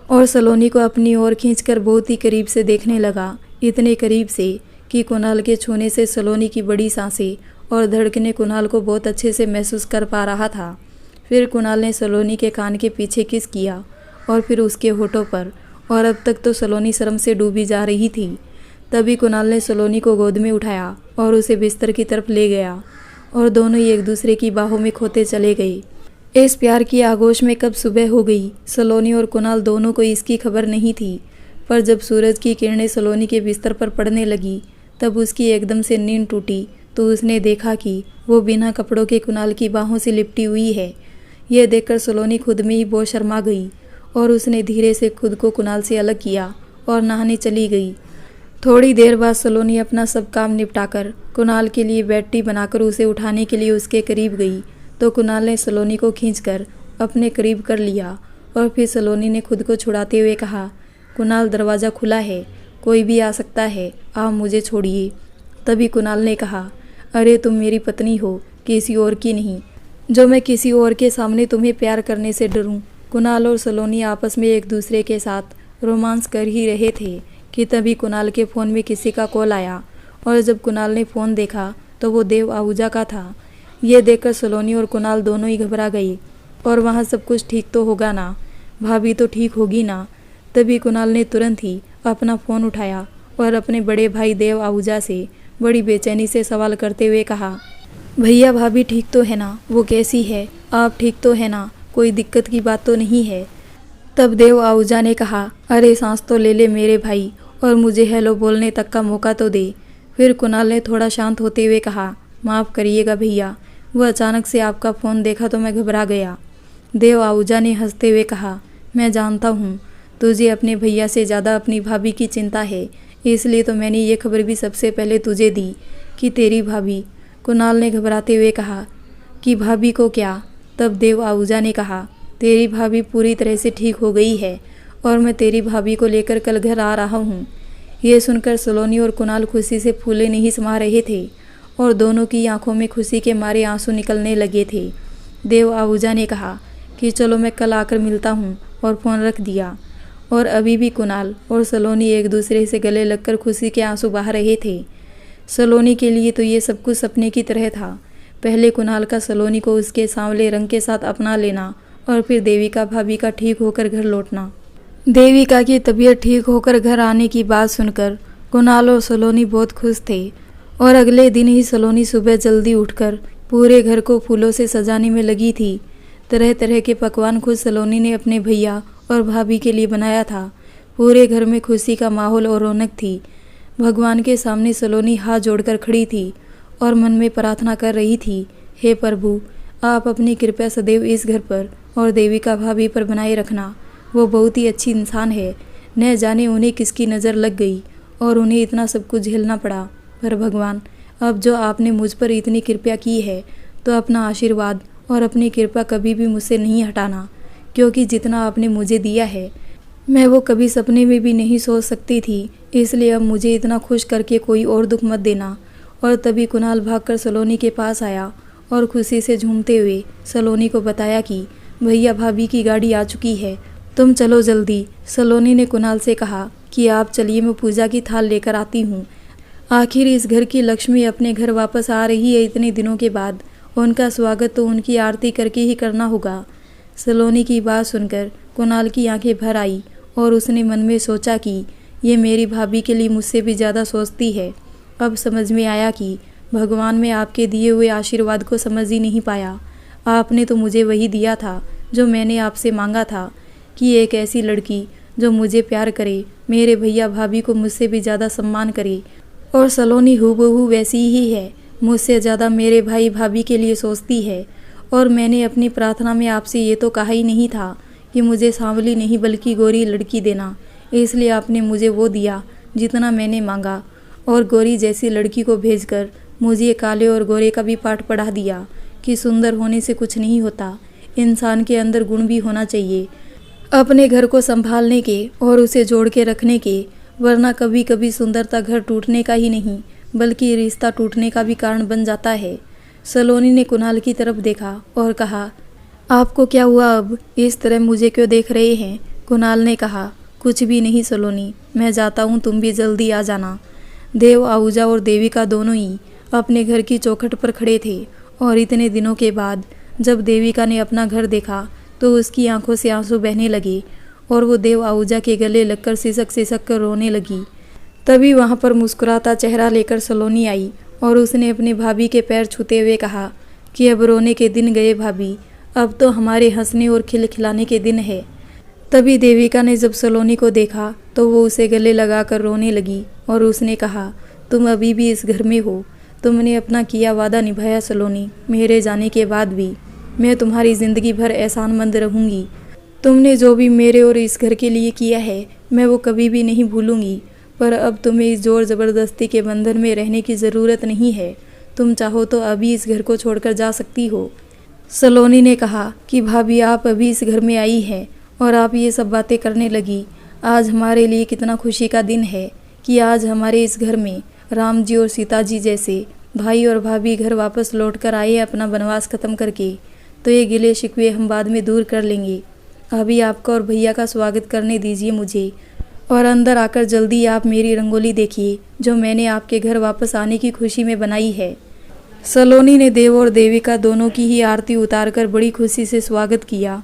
और सलोनी को अपनी ओर खींचकर बहुत ही करीब से देखने लगा, इतने करीब से कि कुणाल के छूने से सलोनी की बड़ी सांसें और धड़कनें कुणाल को बहुत अच्छे से महसूस कर पा रहा था। फिर कुणाल ने सलोनी के कान के पीछे किस किया और फिर उसके होठों पर, और अब तक तो सलोनी शर्म से डूबी जा रही थी। तभी कुणाल ने सलोनी को गोद में उठाया और उसे बिस्तर की तरफ ले गया और दोनों ही एक दूसरे की बाहों में खोते चले गए। इस प्यार की आगोश में कब सुबह हो गई, सलोनी और कुणाल दोनों को इसकी खबर नहीं थी। पर जब सूरज की किरणें सलोनी के बिस्तर पर पड़ने लगी तब उसकी एकदम से नींद टूटी तो उसने देखा कि वो बिना कपड़ों के कुणाल की बाहों से लिपटी हुई है। यह देखकर सलोनी खुद में ही बहुत शर्मा गई और उसने धीरे से खुद को कुणाल से अलग किया और नहाने चली गई। थोड़ी देर बाद सलोनी अपना सब काम निपटाकर कुणाल के लिए बेड टी बनाकर उसे उठाने के लिए उसके करीब गई तो कुणाल ने सलोनी को खींचकर अपने करीब कर लिया और फिर सलोनी ने खुद को छुड़ाते हुए कहा, कुणाल दरवाज़ा खुला है, कोई भी आ सकता है, आप मुझे छोड़िए। तभी कुणाल ने कहा, अरे तुम मेरी पत्नी हो, किसी और की नहीं, जो मैं किसी और के सामने तुम्हें प्यार करने से डरूं। कुणाल और सलोनी आपस में एक दूसरे के साथ रोमांस कर ही रहे थे कि तभी कुणाल के फ़ोन में किसी का कॉल आया और जब कुणाल ने फ़ोन देखा तो वो देव आहूजा का था। ये देखकर सलोनी और कुणाल दोनों ही घबरा गए और वहाँ सब कुछ ठीक तो होगा ना, भाभी तो ठीक होगी ना। तभी कुणाल ने तुरंत ही अपना फ़ोन उठाया और अपने बड़े भाई देव आहूजा से बड़ी बेचैनी से सवाल करते हुए कहा, भैया भाभी ठीक तो है ना, वो कैसी है, आप ठीक तो है ना, कोई दिक्कत की बात तो नहीं है। तब देव आहूजा ने कहा, अरे सांस तो ले ले मेरे भाई और मुझे हेलो बोलने तक का मौका तो दे। फिर कुणाल ने थोड़ा शांत होते हुए कहा, माफ़ करिएगा भैया, वो अचानक से आपका फ़ोन देखा तो मैं घबरा गया। देव आहूजा ने हंसते हुए कहा, मैं जानता हूँ तुझे अपने भैया से ज़्यादा अपनी भाभी की चिंता है, इसलिए तो मैंने ये खबर भी सबसे पहले तुझे दी कि तेरी भाभी। कुणाल ने घबराते हुए कहा कि भाभी को क्या? तब देव आहूजा ने कहा, तेरी भाभी पूरी तरह से ठीक हो गई है और मैं तेरी भाभी को लेकर कल घर आ रहा हूँ। ये सुनकर सलोनी और कुणाल खुशी से फूले नहीं समा रहे थे और दोनों की आंखों में खुशी के मारे आंसू निकलने लगे थे। देव आहूजा ने कहा कि चलो मैं कल आकर मिलता हूँ और फ़ोन रख दिया। और अभी भी कुणाल और सलोनी एक दूसरे से गले लगकर खुशी के आंसू बहा रहे थे। सलोनी के लिए तो ये सब कुछ सपने की तरह था। पहले कुणाल का सलोनी को उसके सांवले रंग के साथ अपना लेना और फिर देविका भाभी का ठीक होकर घर लौटना। देविका की तबीयत ठीक होकर घर आने की बात सुनकर कुणाल और सलोनी बहुत खुश थे और अगले दिन ही सलोनी सुबह जल्दी उठकर पूरे घर को फूलों से सजाने में लगी थी। तरह तरह के पकवान खुद सलोनी ने अपने भैया और भाभी के लिए बनाया था। पूरे घर में खुशी का माहौल और रौनक थी। भगवान के सामने सलोनी हाथ जोड़कर खड़ी थी और मन में प्रार्थना कर रही थी, हे प्रभु, आप अपनी कृपा सदैव इस घर पर और देविका भाभी पर बनाए रखना। वो बहुत ही अच्छी इंसान है, न जाने उन्हें किसकी नज़र लग गई और उन्हें इतना सब कुछ झेलना पड़ा। पर भगवान, अब जो आपने मुझ पर इतनी कृपा की है तो अपना आशीर्वाद और अपनी कृपा कभी भी मुझसे नहीं हटाना, क्योंकि जितना आपने मुझे दिया है मैं वो कभी सपने में भी नहीं सोच सकती थी। इसलिए अब मुझे इतना खुश करके कोई और दुख मत देना। और तभी कुणाल भागकर सलोनी के पास आया और खुशी से झूमते हुए सलोनी को बताया कि भैया भाभी की गाड़ी आ चुकी है, तुम चलो जल्दी। सलोनी ने कुणाल से कहा कि आप चलिए, मैं पूजा की थाल लेकर आती हूँ। आखिर इस घर की लक्ष्मी अपने घर वापस आ रही है इतने दिनों के बाद, उनका स्वागत तो उनकी आरती करके ही करना होगा। सलोनी की बात सुनकर कुणाल की आंखें भर आई और उसने मन में सोचा कि ये मेरी भाभी के लिए मुझसे भी ज़्यादा सोचती है। अब समझ में आया कि भगवान में आपके दिए हुए आशीर्वाद को समझ ही नहीं पाया। आपने तो मुझे वही दिया था जो मैंने आपसे मांगा था, कि एक ऐसी लड़की जो मुझे प्यार करे, मेरे भैया भाभी को मुझसे भी ज़्यादा सम्मान करे। और सलोनी हूबहू वैसी ही है, मुझसे ज़्यादा मेरे भाई भाभी के लिए सोचती है। और मैंने अपनी प्रार्थना में आपसे ये तो कहा ही नहीं था कि मुझे सांवली नहीं बल्कि गोरी लड़की देना, इसलिए आपने मुझे वो दिया जितना मैंने मांगा। और गोरी जैसी लड़की को भेजकर मुझे काले और गोरे का भी पाठ पढ़ा दिया कि सुंदर होने से कुछ नहीं होता, इंसान के अंदर गुण भी होना चाहिए, अपने घर को संभालने के और उसे जोड़ के रखने के, वरना कभी कभी सुंदरता घर टूटने का ही नहीं बल्कि रिश्ता टूटने का भी कारण बन जाता है। सलोनी ने कुणाल की तरफ देखा और कहा, आपको क्या हुआ, अब इस तरह मुझे क्यों देख रहे हैं? कुणाल ने कहा, कुछ भी नहीं सलोनी, मैं जाता हूँ, तुम भी जल्दी आ जाना। देव आहूजा और देविका दोनों ही अपने घर की चौखट पर खड़े थे और इतने दिनों के बाद जब देविका ने अपना घर देखा तो उसकी आंखों से आंसू बहने लगे और वो देव आहूजा के गले लगकर सिसक सिसक कर रोने लगी। तभी वहाँ पर मुस्कुराता चेहरा लेकर सलोनी आई और उसने अपनी भाभी के पैर छूते हुए कहा कि अब रोने के दिन गए भाभी, अब तो हमारे हंसने और खिलखिलाने के दिन है। तभी देविका ने जब सलोनी को देखा तो वो उसे गले लगाकर रोने लगी और उसने कहा, तुम अभी भी इस घर में हो, तुमने अपना किया वादा निभाया सलोनी, मेरे जाने के बाद भी मैं तुम्हारी ज़िंदगी भर एहसानमंद रहूँगी। तुमने जो भी मेरे और इस घर के लिए किया है मैं वो कभी भी नहीं भूलूंगी, पर अब तुम्हें इस जोर ज़बरदस्ती के बंधन में रहने की ज़रूरत नहीं है, तुम चाहो तो अभी इस घर को छोड़कर जा सकती हो। सलोनी ने कहा कि भाभी, आप अभी इस घर में आई हैं और आप ये सब बातें करने लगी। आज हमारे लिए कितना खुशी का दिन है कि आज हमारे इस घर में राम जी और सीता जी जैसे भाई और भाभी घर वापस लौट कर आए अपना वनवास ख़त्म करके, तो ये गिले शिकवे हम बाद में दूर कर लेंगे। अभी आपका और भैया का स्वागत करने दीजिए मुझे, और अंदर आकर जल्दी आप मेरी रंगोली देखिए जो मैंने आपके घर वापस आने की खुशी में बनाई है। सलोनी ने देव और देविका दोनों की ही आरती उतारकर बड़ी खुशी से स्वागत किया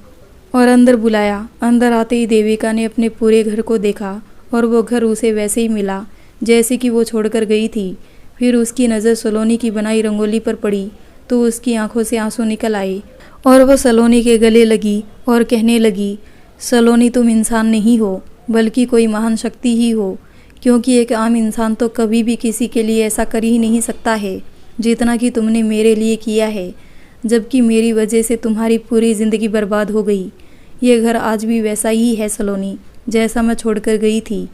और अंदर बुलाया। अंदर आते ही देविका ने अपने पूरे घर को देखा और वो घर उसे वैसे ही मिला जैसे कि वो छोड़कर गई थी। फिर उसकी नज़र सलोनी की बनाई रंगोली पर पड़ी तो उसकी आंखों से आंसू निकल आए और वह सलोनी के गले लगी और कहने लगी, सलोनी, तुम इंसान नहीं हो बल्कि कोई महान शक्ति ही हो, क्योंकि एक आम इंसान तो कभी भी किसी के लिए ऐसा कर ही नहीं सकता है जितना कि तुमने मेरे लिए किया है, जबकि मेरी वजह से तुम्हारी पूरी ज़िंदगी बर्बाद हो गई। ये घर आज भी वैसा ही है सलोनी जैसा मैं छोड़कर गई थी,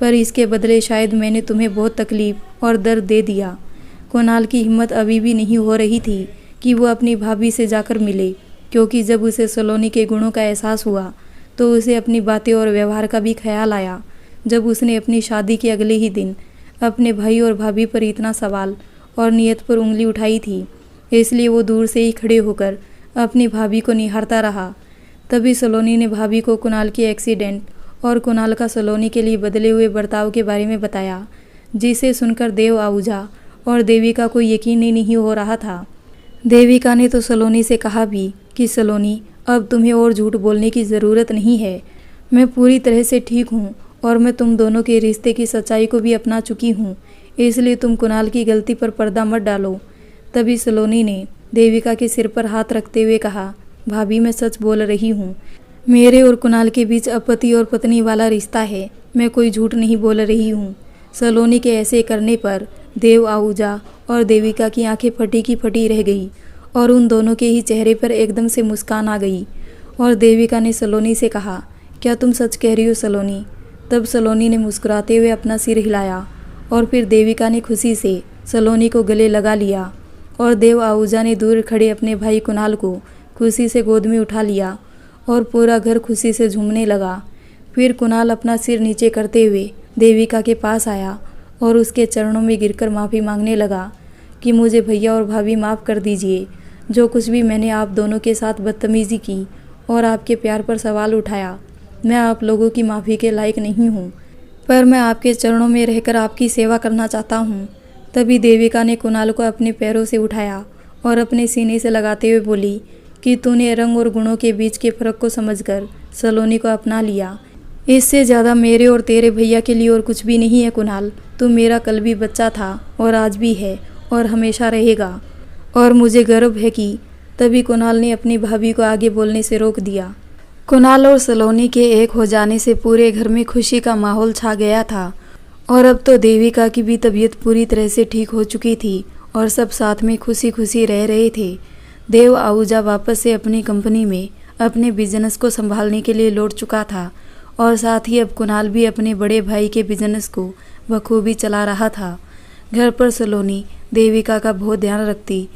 पर इसके बदले शायद मैंने तुम्हें बहुत तकलीफ़ और दर्द दे दिया। कुणाल की हिम्मत अभी भी नहीं हो रही थी कि वो अपनी भाभी से जाकर मिले, क्योंकि जब उसे सलोनी के गुणों का एहसास हुआ तो उसे अपनी बातें और व्यवहार का भी ख्याल आया। जब उसने अपनी शादी के अगले ही दिन अपने भाई और भाभी पर इतना सवाल और नियत पर उंगली उठाई थी, इसलिए वो दूर से ही खड़े होकर अपनी भाभी को निहारता रहा। तभी सलोनी ने भाभी को कुणाल के एक्सीडेंट और कुणाल का सलोनी के लिए बदले हुए बर्ताव के बारे में बताया, जिसे सुनकर देव आहूजा और देविका को यकीन ही नहीं हो रहा था। देविका ने तो सलोनी से कहा भी कि सलोनी, अब तुम्हें और झूठ बोलने की ज़रूरत नहीं है, मैं पूरी तरह से ठीक हूँ और मैं तुम दोनों के रिश्ते की सच्चाई को भी अपना चुकी हूँ, इसलिए तुम कुणाल की गलती पर पर्दा मत डालो। तभी सलोनी ने देविका के सिर पर हाथ रखते हुए कहा, भाभी, मैं सच बोल रही हूँ, मेरे और कुणाल के बीच अब पति और पत्नी वाला रिश्ता है, मैं कोई झूठ नहीं बोल रही हूँ। सलोनी के ऐसे करने पर देव आहूजा और देविका की आंखें फटी की फटी रह गई और उन दोनों के ही चेहरे पर एकदम से मुस्कान आ गई और देविका ने सलोनी से कहा, क्या तुम सच कह रही हो सलोनी? तब सलोनी ने मुस्कुराते हुए अपना सिर हिलाया और फिर देविका ने खुशी से सलोनी को गले लगा लिया और देव आहूजा ने दूर खड़े अपने भाई कुणाल को खुशी से गोद में उठा लिया और पूरा घर खुशी से झूमने लगा। फिर कुणाल अपना सिर नीचे करते हुए देविका के पास आया और उसके चरणों में गिरकर माफ़ी मांगने लगा कि मुझे भैया और भाभी माफ़ कर दीजिए, जो कुछ भी मैंने आप दोनों के साथ बदतमीज़ी की और आपके प्यार पर सवाल उठाया, मैं आप लोगों की माफ़ी के लायक नहीं हूँ, पर मैं आपके चरणों में रहकर आपकी सेवा करना चाहता हूँ। तभी देविका ने कुणाल को अपने पैरों से उठाया और अपने सीने से लगाते हुए बोली कि तूने रंग और गुणों के बीच के फ़र्क को समझकर सलोनी को अपना लिया, इससे ज़्यादा मेरे और तेरे भैया के लिए और कुछ भी नहीं है कुणाल। तू मेरा कल भी बच्चा था और आज भी है और हमेशा रहेगा, और मुझे गर्व है कि। तभी कुणाल ने अपनी भाभी को आगे बोलने से रोक दिया। कुणाल और सलोनी के एक हो जाने से पूरे घर में खुशी का माहौल छा गया था, और अब तो देविका की भी तबीयत पूरी तरह से ठीक हो चुकी थी और सब साथ में खुशी खुशी रह रहे थे। देव आहूजा वापस से अपनी कंपनी में अपने बिजनेस को संभालने के लिए लौट चुका था, और साथ ही अब कुणाल भी अपने बड़े भाई के बिजनेस को बखूबी चला रहा था। घर पर सलोनी देविका का बहुत ध्यान रखती,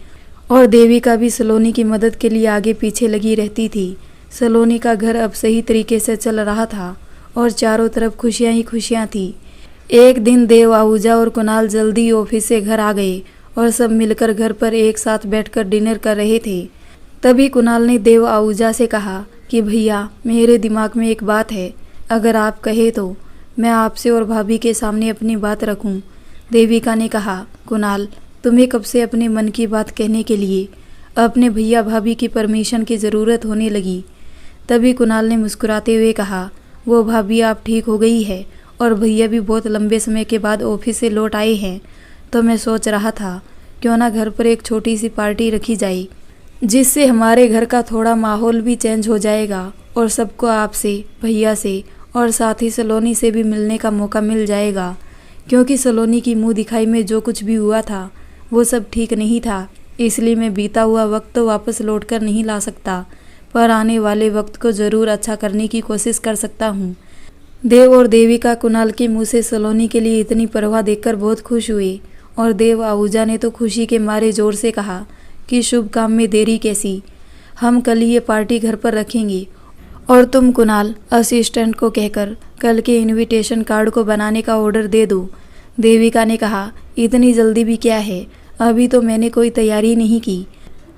और देविका भी सलोनी की मदद के लिए आगे पीछे लगी रहती थी। सलोनी का घर अब सही तरीके से चल रहा था और चारों तरफ खुशियां ही खुशियां थी। एक दिन देव आहूजा और कुणाल जल्दी ऑफिस से घर आ गए और सब मिलकर घर पर एक साथ बैठकर डिनर कर रहे थे। तभी कुणाल ने देव आहूजा से कहा कि भैया, मेरे दिमाग में एक बात है, अगर आप कहे तो मैं आपसे और भाभी के सामने अपनी बात रखूं। देविका ने कहा, कुणाल, तुम्हें कब से अपने मन की बात कहने के लिए अपने भैया भाभी की परमिशन की ज़रूरत होने लगी। तभी कुणाल ने मुस्कुराते हुए कहा, वो भाभी आप ठीक हो गई है और भैया भी बहुत लंबे समय के बाद ऑफिस से लौट आए हैं, तो मैं सोच रहा था क्यों ना घर पर एक छोटी सी पार्टी रखी जाए, जिससे हमारे घर का थोड़ा माहौल भी चेंज हो जाएगा और सबको आपसे, भैया से और साथ ही सलोनी से भी मिलने का मौका मिल जाएगा। क्योंकि सलोनी की मुंह दिखाई में जो कुछ भी हुआ था वो सब ठीक नहीं था, इसलिए मैं बीता हुआ वक्त तो वापस लौट कर नहीं ला सकता, पर आने वाले वक्त को ज़रूर अच्छा करने की कोशिश कर सकता हूँ। देव और देविका कुणाल के मुंह से सलोनी के लिए इतनी परवाह देखकर बहुत खुश हुए, और देव आहूजा ने तो खुशी के मारे जोर से कहा कि शुभ काम में देरी कैसी, हम कल ये पार्टी घर पर रखेंगे, और तुम कुणाल असिस्टेंट को कहकर कल के इनविटेशन कार्ड को बनाने का ऑर्डर दे दो। देविका ने कहा, इतनी जल्दी भी क्या है, अभी तो मैंने कोई तैयारी नहीं की,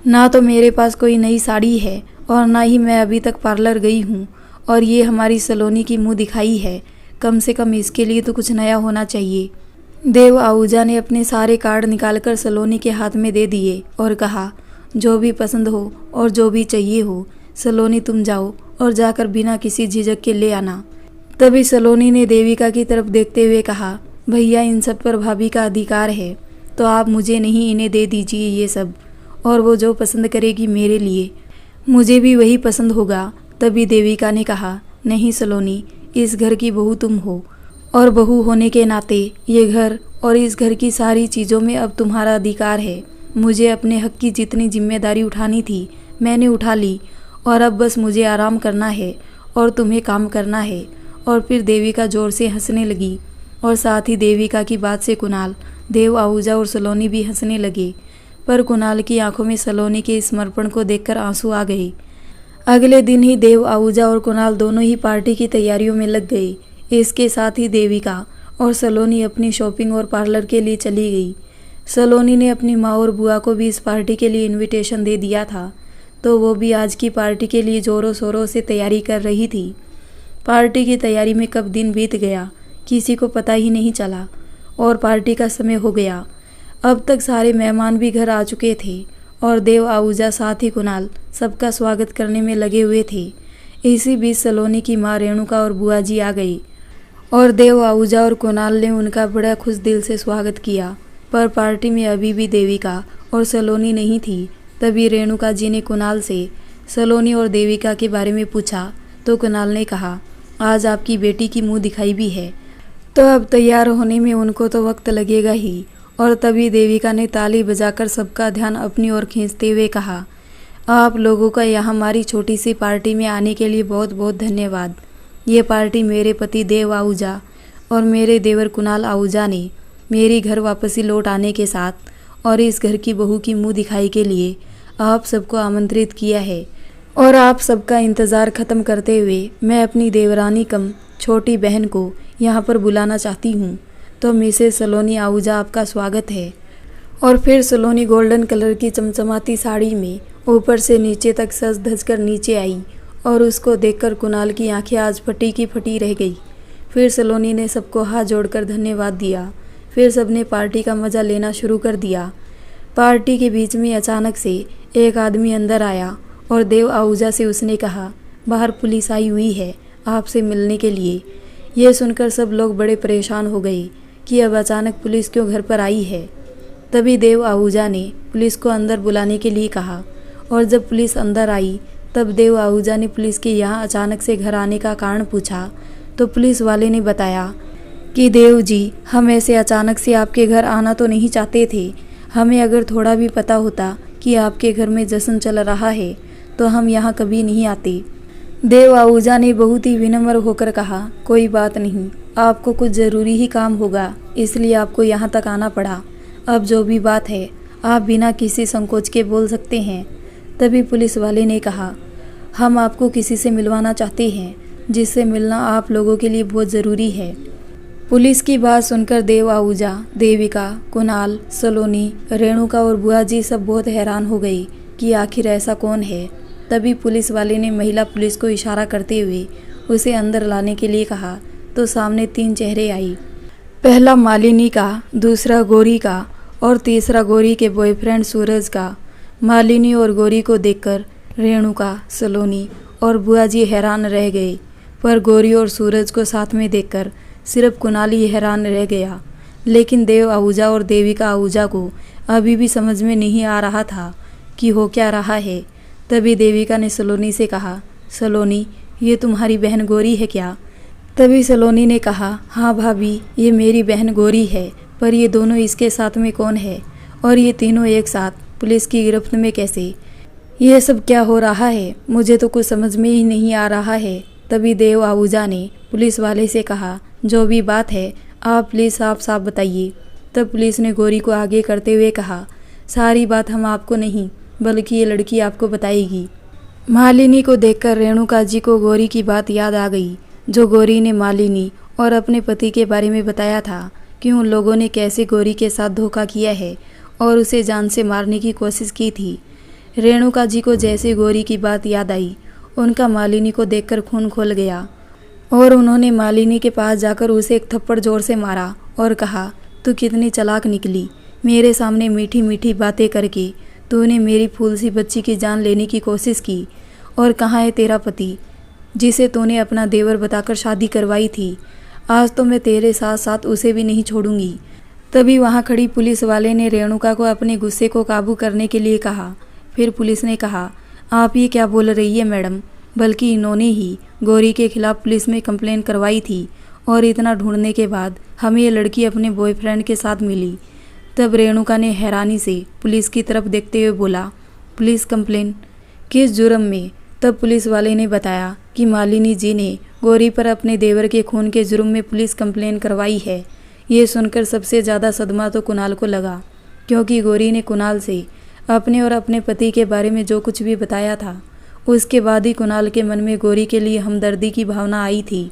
ना तो मेरे पास कोई नई साड़ी है और ना ही मैं अभी तक पार्लर गई हूँ, और ये हमारी सलोनी की मुंह दिखाई है, कम से कम इसके लिए तो कुछ नया होना चाहिए। देव आहूजा ने अपने सारे कार्ड निकालकर सलोनी के हाथ में दे दिए और कहा, जो भी पसंद हो और जो भी चाहिए हो, सलोनी तुम जाओ और जाकर बिना किसी झिझक के ले आना। तभी सलोनी ने देविका की तरफ देखते हुए कहा, भैया, इन सब पर भाभी का अधिकार है, तो आप मुझे नहीं, इन्हें दे दीजिए ये सब, और वो जो पसंद करेगी मेरे लिए, मुझे भी वही पसंद होगा। तभी देविका ने कहा, नहीं सलोनी, इस घर की बहू तुम हो, और बहू होने के नाते ये घर और इस घर की सारी चीज़ों में अब तुम्हारा अधिकार है। मुझे अपने हक की जितनी जिम्मेदारी उठानी थी मैंने उठा ली, और अब बस मुझे आराम करना है और तुम्हें काम करना है। और फिर देविका जोर से हंसने लगी, और साथ ही देविका की बात से कुणाल, देव आहूजा और सलोनी भी हंसने लगे, पर कुणाल की आंखों में सलोनी के समर्पण को देखकर आंसू आ गए। अगले दिन ही देव आहूजा और कुणाल दोनों ही पार्टी की तैयारियों में लग गए। इसके साथ ही देविका और सलोनी अपनी शॉपिंग और पार्लर के लिए चली गई। सलोनी ने अपनी माँ और बुआ को भी इस पार्टी के लिए इनविटेशन दे दिया था, तो वो भी आज की पार्टी के लिए ज़ोरों शोरों से तैयारी कर रही थी। पार्टी की तैयारी में कब दिन बीत गया किसी को पता ही नहीं चला, और पार्टी का समय हो गया। अब तक सारे मेहमान भी घर आ चुके थे, और देव आहूजा साथ ही कुणाल सबका स्वागत करने में लगे हुए थे। इसी बीच सलोनी की माँ रेणुका और बुआ जी आ गई, और देव आहूजा और कुणाल ने उनका बड़ा खुश दिल से स्वागत किया। पर पार्टी में अभी भी देविका और सलोनी नहीं थी। तभी रेणुका जी ने कुणाल से सलोनी और देविका के बारे में पूछा, तो कुणाल ने कहा, आज आपकी बेटी की मुंह दिखाई भी है, तो अब तैयार होने में उनको तो वक्त लगेगा ही। और तभी देविका ने ताली बजाकर सबका ध्यान अपनी ओर खींचते हुए कहा, आप लोगों का यहाँ हमारी छोटी सी पार्टी में आने के लिए बहुत बहुत धन्यवाद। ये पार्टी मेरे पति देव आहूजा और मेरे देवर कुणाल आहूजा ने मेरी घर वापसी लौट आने के साथ और इस घर की बहू की मुंह दिखाई के लिए आप सबको आमंत्रित किया है, और आप सबका इंतज़ार ख़त्म करते हुए मैं अपनी देवरानी कम छोटी बहन को यहाँ पर बुलाना चाहती हूँ। तो मिसेस सलोनी आहूजा, आपका स्वागत है। और फिर सलोनी गोल्डन कलर की चमचमाती साड़ी में ऊपर से नीचे तक सज धज कर नीचे आई, और उसको देखकर कुणाल की आंखें आज फटी की फटी रह गई। फिर सलोनी ने सबको हाथ जोड़कर धन्यवाद दिया। फिर सबने पार्टी का मज़ा लेना शुरू कर दिया। पार्टी के बीच में अचानक से एक आदमी अंदर आया और देव आहूजा से उसने कहा, बाहर पुलिस आई हुई है, आपसे मिलने के लिए। यह सुनकर सब लोग बड़े परेशान हो गए कि अब अचानक पुलिस क्यों घर पर आई है। तभी देव आहूजा ने पुलिस को अंदर बुलाने के लिए कहा और जब पुलिस अंदर आई तब देव आहूजा ने पुलिस के यहाँ अचानक से घर आने का कारण पूछा तो पुलिस वाले ने बताया कि देव जी, हम ऐसे अचानक से आपके घर आना तो नहीं चाहते थे। हमें अगर थोड़ा भी पता होता कि आपके घर में जश्न चल रहा है तो हम यहाँ कभी नहीं आते। देव आहूजा ने बहुत ही विनम्र होकर कहा, कोई बात नहीं, आपको कुछ ज़रूरी ही काम होगा इसलिए आपको यहाँ तक आना पड़ा। अब जो भी बात है आप बिना किसी संकोच के बोल सकते हैं। तभी पुलिस वाले ने कहा, हम आपको किसी से मिलवाना चाहते हैं जिससे मिलना आप लोगों के लिए बहुत ज़रूरी है। पुलिस की बात सुनकर देव आहूजा, देविका, कुणाल, सलोनी, रेणुका और बुआ जी सब बहुत हैरान हो गई कि आखिर ऐसा कौन है। तभी पुलिस वाले ने महिला पुलिस को इशारा करते हुए उसे अंदर लाने के लिए कहा तो सामने 3 चेहरे आई। पहला मालिनी का, दूसरा गौरी का और तीसरा गौरी के बॉयफ्रेंड सूरज का। मालिनी और गौरी को देखकर रेणुका, सलोनी और बुआ जी हैरान रह गए, पर गौरी और सूरज को साथ में देखकर सिर्फ कुणाल ही हैरान रह गया। लेकिन देव आहूजा और देविका आहूजा को अभी भी समझ में नहीं आ रहा था कि हो क्या रहा है। तभी देविका ने सलोनी से कहा, सलोनी, ये तुम्हारी बहन गौरी है क्या? तभी सलोनी ने कहा, हाँ भाभी, ये मेरी बहन गौरी है, पर ये दोनों इसके साथ में कौन है और ये तीनों एक साथ पुलिस की गिरफ्त में कैसे? यह सब क्या हो रहा है? मुझे तो कुछ समझ में ही नहीं आ रहा है। तभी देव आहूजा ने पुलिस वाले से कहा, जो भी बात है आप प्लीज़ साफ साफ बताइए। तब पुलिस ने गौरी को आगे करते हुए कहा, सारी बात हम आपको नहीं बल्कि ये लड़की आपको बताएगी। मालिनी को देखकर रेणुका जी को गौरी की बात याद आ गई, जो गौरी ने मालिनी और अपने पति के बारे में बताया था कि उन लोगों ने कैसे गौरी के साथ धोखा किया है और उसे जान से मारने की कोशिश की थी। रेणुका जी को जैसे गौरी की बात याद आई, उनका मालिनी को देखकर खून खोल गया और उन्होंने मालिनी के पास जाकर उसे एक थप्पड़ जोर से मारा और कहा, तू कितनी चालाक निकली। मेरे सामने मीठी मीठी बातें करके तूने मेरी फूल सी बच्ची की जान लेने की कोशिश की। और कहाँ है तेरा पति जिसे तूने अपना देवर बताकर शादी करवाई थी? आज तो मैं तेरे साथ साथ उसे भी नहीं छोड़ूंगी। तभी वहाँ खड़ी पुलिस वाले ने रेणुका को अपने गुस्से को काबू करने के लिए कहा। फिर पुलिस ने कहा, आप ये क्या बोल रही है मैडम, बल्कि इन्होंने ही गौरी के खिलाफ पुलिस में कंप्लेन करवाई थी और इतना ढूंढने के बाद हमें ये लड़की अपने बॉयफ्रेंड के साथ मिली। तब रेणुका ने हैरानी से पुलिस की तरफ देखते हुए बोला, पुलिस कंप्लेन? किस जुर्म में? तब पुलिस वाले ने बताया कि मालिनी जी ने गौरी पर अपने देवर के खून के जुर्म में पुलिस कंप्लेन करवाई है। ये सुनकर सबसे ज़्यादा सदमा तो कुणाल को लगा, क्योंकि गौरी ने कुणाल से अपने और अपने पति के बारे में जो कुछ भी बताया था, उसके बाद ही कुणाल के मन में गौरी के लिए हमदर्दी की भावना आई थी।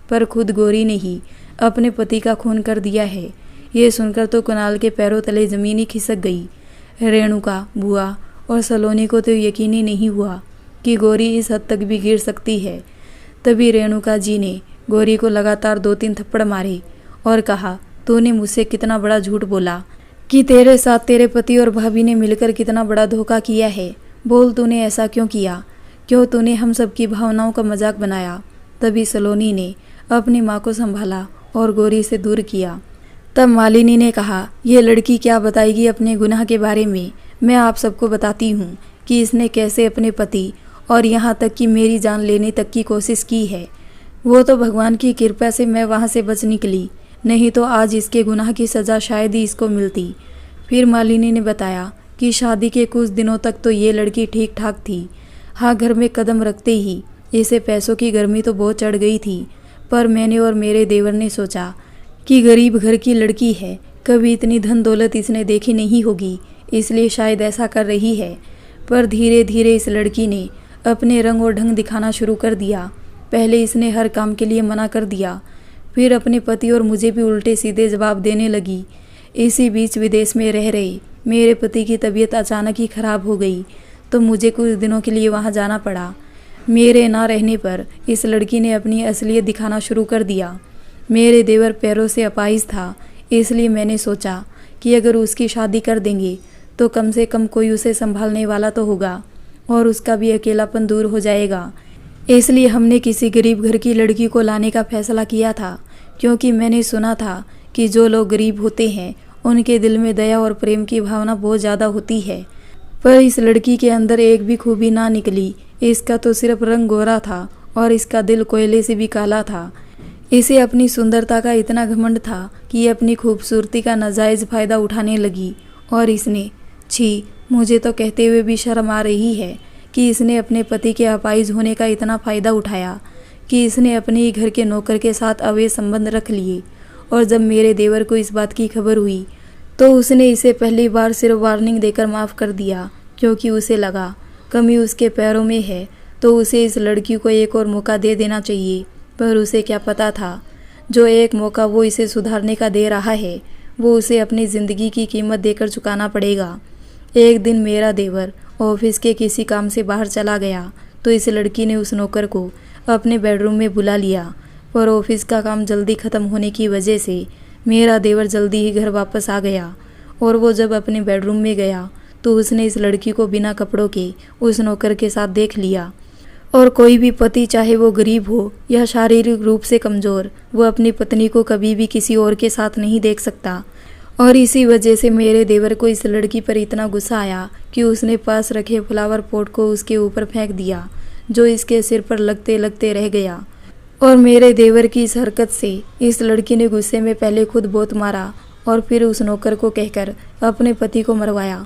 पर खुद गौरी ने ही अपने पति का खून कर दिया है। ये सुनकर तो कुणाल के पैरों तले ज़मीन ही खिसक गई। रेणुका, बुआ और सलोनी को तो यकीन ही नहीं हुआ कि गौरी इस हद तक भी गिर सकती है। तभी रेणुका जी ने गौरी को लगातार 2-3 थप्पड़ मारे और कहा, तूने मुझसे कितना बड़ा झूठ बोला कि तेरे साथ तेरे पति और भाभी ने मिलकर कितना बड़ा धोखा किया है। बोल, तूने ऐसा क्यों किया? क्यों तूने हम सबकी भावनाओं का मजाक बनाया? तभी सलोनी ने अपनी माँ को संभाला और गौरी से दूर किया। तब मालिनी ने कहा, यह लड़की क्या बताएगी अपने गुनाह के बारे में? मैं आप सबको बताती हूँ कि इसने कैसे अपने पति और यहाँ तक कि मेरी जान लेने तक की कोशिश की है। वो तो भगवान की कृपा से मैं वहाँ से बच निकली, नहीं तो आज इसके गुनाह की सज़ा शायद ही इसको मिलती। फिर मालिनी ने बताया कि शादी के कुछ दिनों तक तो ये लड़की ठीक ठाक थी। हाँ, घर में कदम रखते ही इसे पैसों की गर्मी तो बहुत चढ़ गई थी, पर मैंने और मेरे देवर ने सोचा कि गरीब घर की लड़की है, कभी इतनी धन दौलत इसने देखी नहीं होगी, इसलिए शायद ऐसा कर रही है। पर धीरे धीरे इस लड़की ने अपने रंग और ढंग दिखाना शुरू कर दिया। पहले इसने हर काम के लिए मना कर दिया, फिर अपने पति और मुझे भी उल्टे सीधे जवाब देने लगी। इसी बीच विदेश में रह रहे मेरे पति की तबीयत अचानक ही खराब हो गई, तो मुझे कुछ दिनों के लिए वहाँ जाना पड़ा। मेरे ना रहने पर इस लड़की ने अपनी असलियत दिखाना शुरू कर दिया। मेरे देवर पैरों से अपाहिज था, इसलिए मैंने सोचा कि अगर उसकी शादी कर देंगे तो कम से कम कोई उसे संभालने वाला तो होगा और उसका भी अकेलापन दूर हो जाएगा। इसलिए हमने किसी गरीब घर की लड़की को लाने का फैसला किया था, क्योंकि मैंने सुना था कि जो लोग गरीब होते हैं उनके दिल में दया और प्रेम की भावना बहुत ज़्यादा होती है। पर इस लड़की के अंदर एक भी खूबी ना निकली। इसका तो सिर्फ रंग गोरा था और इसका दिल कोयले से भी काला था। इसे अपनी सुंदरता का इतना घमंड था कि ये अपनी खूबसूरती का नाजायज़ फ़ायदा उठाने लगी। और इसने, छी, मुझे तो कहते हुए भी शर्म आ रही है कि इसने अपने पति के अपाहिज होने का इतना फ़ायदा उठाया कि इसने अपने ही घर के नौकर के साथ अवैध संबंध रख लिए। और जब मेरे देवर को इस बात की खबर हुई तो उसने इसे पहली बार सिर्फ वार्निंग देकर माफ़ कर दिया, क्योंकि उसे लगा कमी उसके पैरों में है तो उसे इस लड़की को एक और मौका दे देना चाहिए। पर उसे क्या पता था, जो एक मौका वो इसे सुधारने का दे रहा है वो उसे अपनी ज़िंदगी की कीमत देकर चुकाना पड़ेगा। एक दिन मेरा देवर ऑफिस के किसी काम से बाहर चला गया तो इस लड़की ने उस नौकर को अपने बेडरूम में बुला लिया। पर ऑफिस का काम जल्दी ख़त्म होने की वजह से मेरा देवर जल्दी ही घर वापस आ गया। और वो जब अपने बेडरूम में गया तो उसने इस लड़की को बिना कपड़ों के उस नौकर के साथ देख लिया। और कोई भी पति, चाहे वो गरीब हो या शारीरिक रूप से कमज़ोर, वो अपनी पत्नी को कभी भी किसी और के साथ नहीं देख सकता। और इसी वजह से मेरे देवर को इस लड़की पर इतना गुस्सा आया कि उसने पास रखे फ्लावर पॉट को उसके ऊपर फेंक दिया, जो इसके सिर पर लगते लगते रह गया। और मेरे देवर की इस हरकत से इस लड़की ने गुस्से में पहले खुद बहुत मारा और फिर उस नौकर को कहकर अपने पति को मरवाया।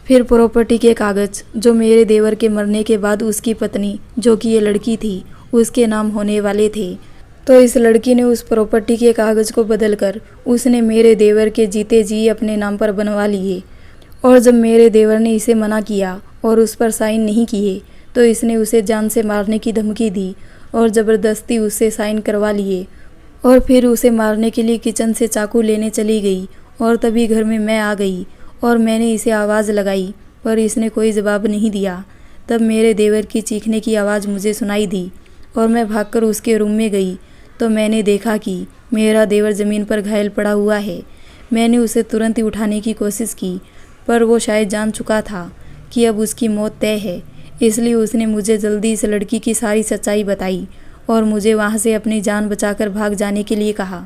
फिर प्रॉपर्टी के कागज़ जो मेरे देवर के मरने के बाद उसकी पत्नी, जो कि ये लड़की थी, उसके नाम होने वाले थे, तो इस लड़की ने उस प्रॉपर्टी के कागज़ को बदलकर उसने मेरे देवर के जीते जी अपने नाम पर बनवा लिए। और जब मेरे देवर ने इसे मना किया और उस पर साइन नहीं किए तो इसने उसे जान से मारने की धमकी दी और ज़बरदस्ती उससे साइन करवा लिए। और फिर उसे मारने के लिए किचन से चाकू लेने चली गई। और तभी घर में मैं आ गई और मैंने इसे आवाज़ लगाई, पर इसने कोई जवाब नहीं दिया। तब मेरे देवर की चीखने की आवाज़ मुझे सुनाई दी और मैं भागकर उसके रूम में गई तो मैंने देखा कि मेरा देवर ज़मीन पर घायल पड़ा हुआ है। मैंने उसे तुरंत ही उठाने की कोशिश की, पर वो शायद जान चुका था कि अब उसकी मौत तय है। इसलिए उसने मुझे जल्दी इस लड़की की सारी सच्चाई बताई और मुझे वहाँ से अपनी जान बचाकर भाग जाने के लिए कहा।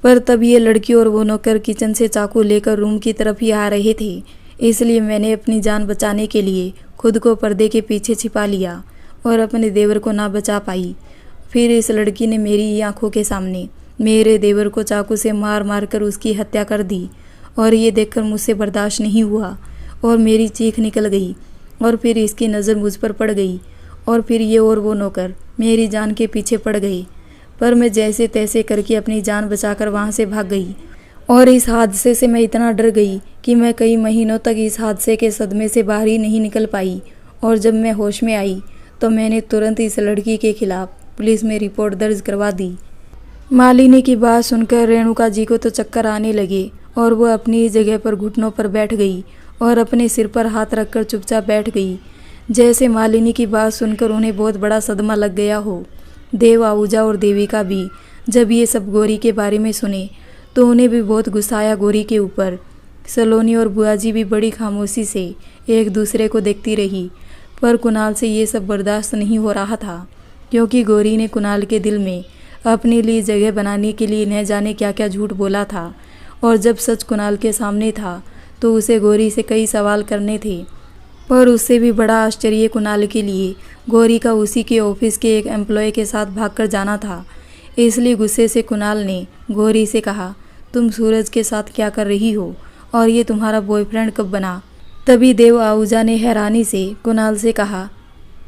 पर तब ये लड़की और वो नौकर किचन से चाकू लेकर रूम की तरफ ही आ रहे थे। इसलिए मैंने अपनी जान बचाने के लिए खुद को पर्दे के पीछे छिपा लिया और अपने देवर को ना बचा पाई। फिर इस लड़की ने मेरी आंखों के सामने मेरे देवर को चाकू से मार मार कर उसकी हत्या कर दी। और ये देखकर मुझसे बर्दाश्त नहीं हुआ और मेरी चीख निकल गई। और फिर इसकी नज़र मुझ पर पड़ गई और फिर ये और वो नौकर मेरी जान के पीछे पड़ गए। पर मैं जैसे तैसे करके अपनी जान बचाकर वहाँ से भाग गई। और इस हादसे से मैं इतना डर गई कि मैं कई महीनों तक इस हादसे के सदमे से बाहर ही नहीं निकल पाई। और जब मैं होश में आई तो मैंने तुरंत इस लड़की के खिलाफ पुलिस में रिपोर्ट दर्ज करवा दी। मालिनी की बात सुनकर रेणुका जी को तो चक्कर आने लगे और वो अपनी जगह पर घुटनों पर बैठ गई और अपने सिर पर हाथ रखकर चुपचाप बैठ गई, जैसे मालिनी की बात सुनकर उन्हें बहुत बड़ा सदमा लग गया हो। देव, आहूजा और देविका भी जब ये सब गौरी के बारे में सुने तो उन्हें भी बहुत गुस्सा आया गौरी के ऊपर। सलोनी और बुआ जी भी बड़ी खामोशी से एक दूसरे को देखती रही। पर कुणाल से ये सब बर्दाश्त नहीं हो रहा था, क्योंकि गौरी ने कुणाल के दिल में अपने लिए जगह बनाने के लिए न जाने क्या क्या झूठ बोला था। और जब सच कुणाल के सामने था तो उसे गौरी से कई सवाल करने थे। पर उससे भी बड़ा आश्चर्य कुणाल के लिए गौरी का उसी के ऑफिस के एक एम्प्लॉय के साथ भागकर जाना था। इसलिए गुस्से से कुणाल ने गौरी से कहा, तुम सूरज के साथ क्या कर रही हो और ये तुम्हारा बॉयफ्रेंड कब बना? तभी देव आहूजा ने हैरानी से कुणाल से कहा,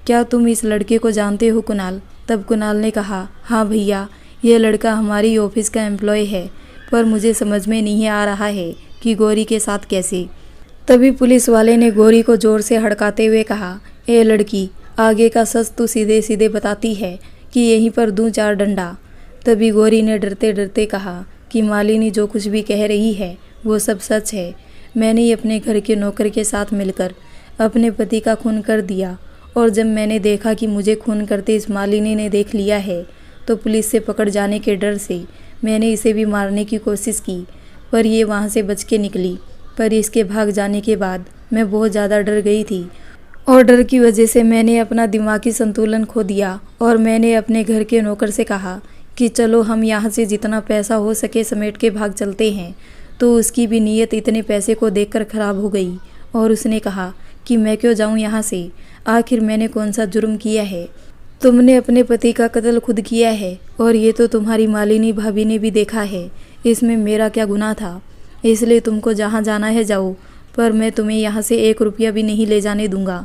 क्या तुम इस लड़के को जानते हो कुणाल? तब कुणाल ने कहा, हाँ भैया, यह लड़का हमारी ऑफिस का एम्प्लॉय है, पर मुझे समझ में नहीं आ रहा है कि गौरी के साथ कैसे। तभी पुलिस वाले ने गौरी को जोर से हड़काते हुए कहा, ए लड़की, आगे का सच तू सीधे सीधे बताती है कि यहीं पर दूं 4 डंडा। तभी गौरी ने डरते डरते कहा कि मालिनी जो कुछ भी कह रही है वो सब सच है। मैंने ही अपने घर के नौकर के साथ मिलकर अपने पति का खून कर दिया। और जब मैंने देखा कि मुझे खून करते इस मालिनी ने देख लिया है तो पुलिस से पकड़ जाने के डर से मैंने इसे भी मारने की कोशिश की, पर ये वहाँ से बच के निकली। पर इसके भाग जाने के बाद मैं बहुत ज़्यादा डर गई थी और डर की वजह से मैंने अपना दिमागी संतुलन खो दिया और मैंने अपने घर के नौकर से कहा कि चलो हम यहाँ से जितना पैसा हो सके समेट के भाग चलते हैं। तो उसकी भी नीयत इतने पैसे को देखकर खराब हो गई और उसने कहा कि मैं क्यों जाऊँ यहाँ से, आखिर मैंने कौन सा जुर्म किया है। तुमने अपने पति का कत्ल खुद किया है और ये तो तुम्हारी मालिनी भाभी ने भी देखा है, इसमें मेरा क्या गुनाह था। इसलिए तुमको जहाँ जाना है जाओ, पर मैं तुम्हें यहाँ से 1 रुपया भी नहीं ले जाने दूंगा।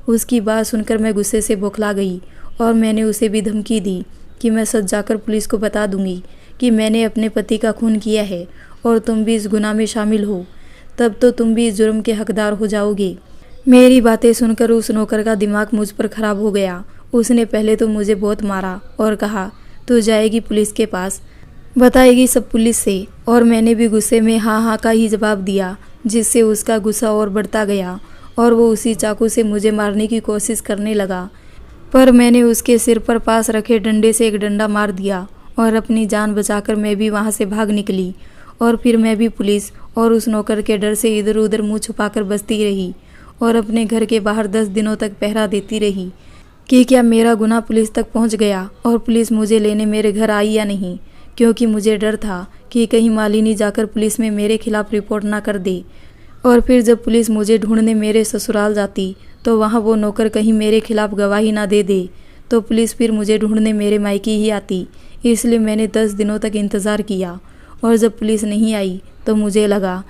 उसकी बात सुनकर मैं गुस्से से बौखला गई और मैंने उसे भी धमकी दी कि मैं सच जाकर पुलिस को बता दूंगी कि मैंने अपने पति का खून किया है और तुम भी इस गुनाह में शामिल हो, तब तो तुम भी इस जुर्म के हकदार हो जाओगे। मेरी बातें सुनकर उस नौकर का दिमाग मुझ पर खराब हो गया। उसने पहले तो मुझे बहुत मारा और कहा तू जाएगी पुलिस के पास, बताएगी सब पुलिस से। और मैंने भी गुस्से में हाँ हाँ का ही जवाब दिया, जिससे उसका गुस्सा और बढ़ता गया और वो उसी चाकू से मुझे मारने की कोशिश करने लगा। पर मैंने उसके सिर पर पास रखे डंडे से एक डंडा मार दिया और अपनी जान बचाकर मैं भी वहाँ से भाग निकली। और फिर मैं भी पुलिस और उस नौकर के डर से इधर उधर मुँह छुपाकर बसती रही और अपने घर के बाहर 10 दिनों तक पहरा देती रही कि क्या मेरा गुनाह पुलिस तक पहुंच गया और पुलिस मुझे लेने मेरे घर आई या नहीं, क्योंकि मुझे डर था कि कहीं मालिनी जाकर पुलिस में मेरे खिलाफ रिपोर्ट ना कर दे। और फिर जब पुलिस मुझे ढूंढने मेरे ससुराल जाती तो वहाँ वो नौकर कहीं मेरे खिलाफ गवाही ना दे दे तो पुलिस फिर मुझे ढूंढने मेरे मायके ही आती। इसलिए मैंने 10 दिनों तक इंतज़ार किया और जब पुलिस नहीं आई तो मुझे लगा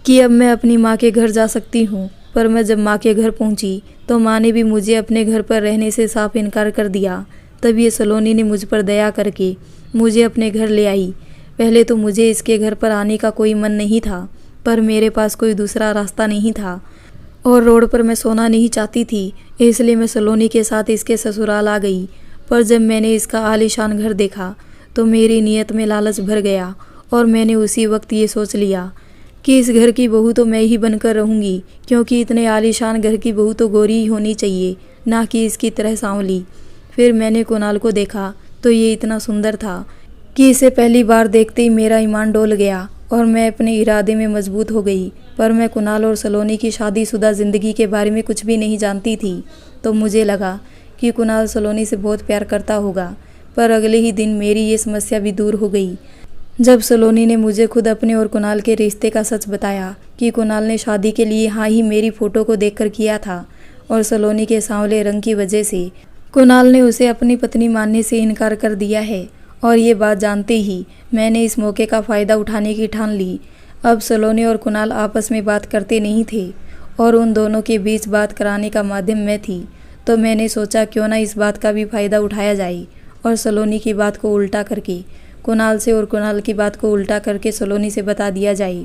कि अब मैं अपनी माँ के घर जा सकती हूँ। पर मैं जब माँ के घर पहुँची तो माँ ने भी मुझे अपने घर पर रहने से साफ इनकार कर दिया। तब ये सलोनी ने मुझ पर दया करके मुझे अपने घर ले आई। पहले तो मुझे इसके घर पर आने का कोई मन नहीं था, पर मेरे पास कोई दूसरा रास्ता नहीं था और रोड पर मैं सोना नहीं चाहती थी, इसलिए मैं सलोनी के साथ इसके ससुराल आ गई। पर जब मैंने इसका आलीशान घर देखा तो मेरी नीयत में लालच भर गया और मैंने उसी वक्त ये सोच लिया कि इस घर की बहू तो मैं ही बनकर रहूँगी, क्योंकि इतने आलीशान घर की बहू तो गोरी ही होनी चाहिए, ना कि इसकी तरह सांवली। फिर मैंने कुणाल को देखा तो ये इतना सुंदर था कि इसे पहली बार देखते ही मेरा ईमान डोल गया और मैं अपने इरादे में मजबूत हो गई। पर मैं कुणाल और सलोनी की शादीशुदा ज़िंदगी के बारे में कुछ भी नहीं जानती थी। तो मुझे लगा कि कुणाल सलोनी से बहुत प्यार करता होगा। पर अगले ही दिन मेरी ये समस्या भी दूर हो गई जब सलोनी ने मुझे खुद अपने और कुणाल के रिश्ते का सच बताया कि कुणाल ने शादी के लिए हाँ ही मेरी फ़ोटो को देखकर किया था और सलोनी के सांवले रंग की वजह से कुणाल ने उसे अपनी पत्नी मानने से इनकार कर दिया है। और ये बात जानते ही मैंने इस मौके का फ़ायदा उठाने की ठान ली। अब सलोनी और कुणाल आपस में बात करते नहीं थे और उन दोनों के बीच बात कराने का माध्यम मैं थी। तो मैंने सोचा क्यों ना इस बात का भी फ़ायदा उठाया जाए और सलोनी की बात को उल्टा करके कुणाल से और कुणाल की बात को उल्टा करके सलोनी से बता दिया जाए,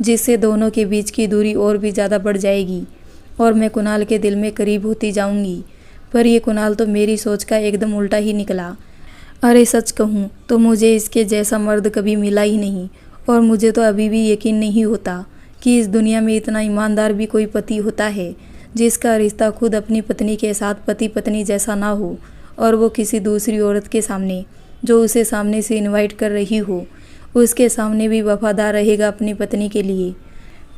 जिससे दोनों के बीच की दूरी और भी ज़्यादा बढ़ जाएगी और मैं कुणाल के दिल में करीब होती जाऊंगी। पर ये कुणाल तो मेरी सोच का एकदम उल्टा ही निकला। अरे सच कहूँ तो मुझे इसके जैसा मर्द कभी मिला ही नहीं और मुझे तो अभी भी यकीन नहीं होता कि इस दुनिया में इतना ईमानदार भी कोई पति होता है जिसका रिश्ता खुद अपनी पत्नी के साथ पति पत्नी जैसा ना हो और वो किसी दूसरी औरत के सामने जो उसे सामने से इनवाइट कर रही हो उसके सामने भी वफादार रहेगा अपनी पत्नी के लिए।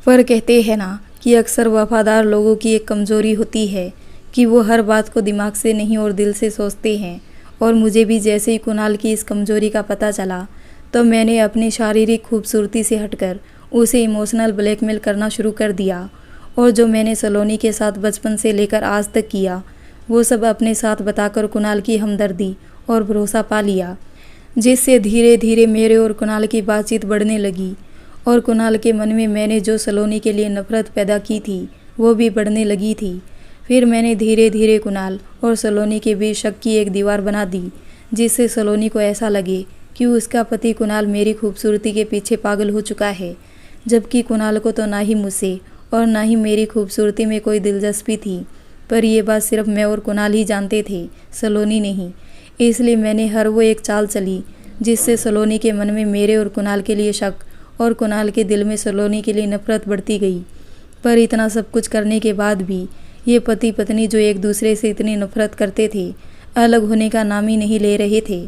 पर कहते हैं ना कि अक्सर वफादार लोगों की एक कमज़ोरी होती है कि वो हर बात को दिमाग से नहीं और दिल से सोचते हैं। और मुझे भी जैसे ही कुणाल की इस कमज़ोरी का पता चला तो मैंने अपनी शारीरिक खूबसूरती से हटकर उसे इमोशनल ब्लैकमेल करना शुरू कर दिया। और जो मैंने सलोनी के साथ बचपन से लेकर आज तक किया वो सब अपने साथ बताकर कुणाल की हमदर्दी और भरोसा पा लिया, जिससे धीरे धीरे मेरे और कुणाल की बातचीत बढ़ने लगी और कुणाल के मन में मैंने जो सलोनी के लिए नफ़रत पैदा की थी वो भी बढ़ने लगी थी। फिर मैंने धीरे धीरे कुणाल और सलोनी के बीच शक की एक दीवार बना दी, जिससे सलोनी को ऐसा लगे कि उसका पति कुणाल मेरी खूबसूरती के पीछे पागल हो चुका है, जबकि कुणाल को तो ना ही मुझसे और ना ही मेरी खूबसूरती में कोई दिलचस्पी थी। पर यह बात सिर्फ मैं और कुणाल ही जानते थे, सलोनी नहीं। इसलिए मैंने हर वो एक चाल चली जिससे सलोनी के मन में मेरे और कुणाल के लिए शक और कुणाल के दिल में सलोनी के लिए नफ़रत बढ़ती गई। पर इतना सब कुछ करने के बाद भी ये पति पत्नी जो एक दूसरे से इतनी नफ़रत करते थे अलग होने का नाम ही नहीं ले रहे थे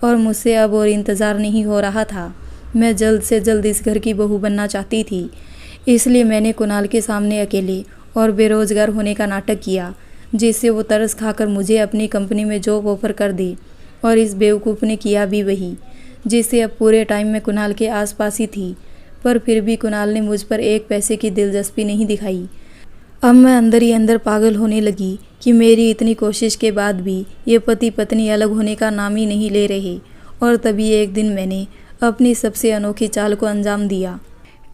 और मुझसे अब और इंतज़ार नहीं हो रहा था। मैं जल्द से जल्द इस घर की बहू बनना चाहती थी। इसलिए मैंने कुणाल के सामने अकेले और बेरोज़गार होने का नाटक किया, जिससे वो तरस खाकर मुझे अपनी कंपनी में जॉब ऑफर कर दी। और इस बेवकूफ़ ने किया भी वही, जिससे अब पूरे टाइम मैं कुणाल के आसपास ही थी। पर फिर भी कुणाल ने मुझ पर एक पैसे की दिलचस्पी नहीं दिखाई। अब मैं अंदर ही अंदर पागल होने लगी कि मेरी इतनी कोशिश के बाद भी ये पति पत्नी अलग होने का नाम ही नहीं ले रहे। और तभी एक दिन मैंने अपनी सबसे अनोखी चाल को अंजाम दिया।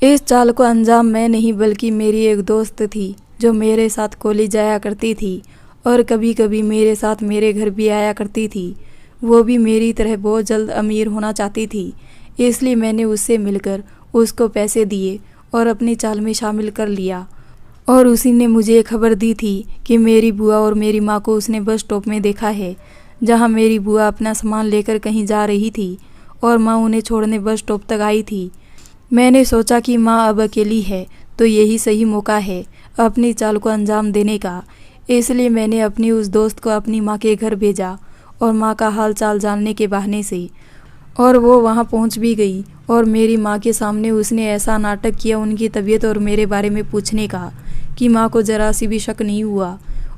इस चाल को अंजाम मैं नहीं बल्कि मेरी एक दोस्त थी जो मेरे साथ कॉलेज जाया करती थी और कभी कभी मेरे साथ मेरे घर भी आया करती थी। वो भी मेरी तरह बहुत जल्द अमीर होना चाहती थी, इसलिए मैंने उससे मिलकर उसको पैसे दिए और अपनी चाल में शामिल कर लिया। और उसी ने मुझे खबर दी थी कि मेरी बुआ और मेरी माँ को उसने बस स्टॉप में देखा है, जहाँ मेरी बुआ अपना सामान लेकर कहीं जा रही थी और माँ उन्हें छोड़ने बस स्टॉप तक आई थी। मैंने सोचा कि माँ अब अकेली है तो यही सही मौका है अपनी चाल को अंजाम देने का। इसलिए मैंने अपनी उस दोस्त को अपनी माँ के घर भेजा और माँ का हाल चाल जानने के बहाने से। और वो वहाँ पहुँच भी गई और मेरी माँ के सामने उसने ऐसा नाटक किया उनकी तबीयत और मेरे बारे में पूछने का कि माँ को ज़रा सी भी शक नहीं हुआ।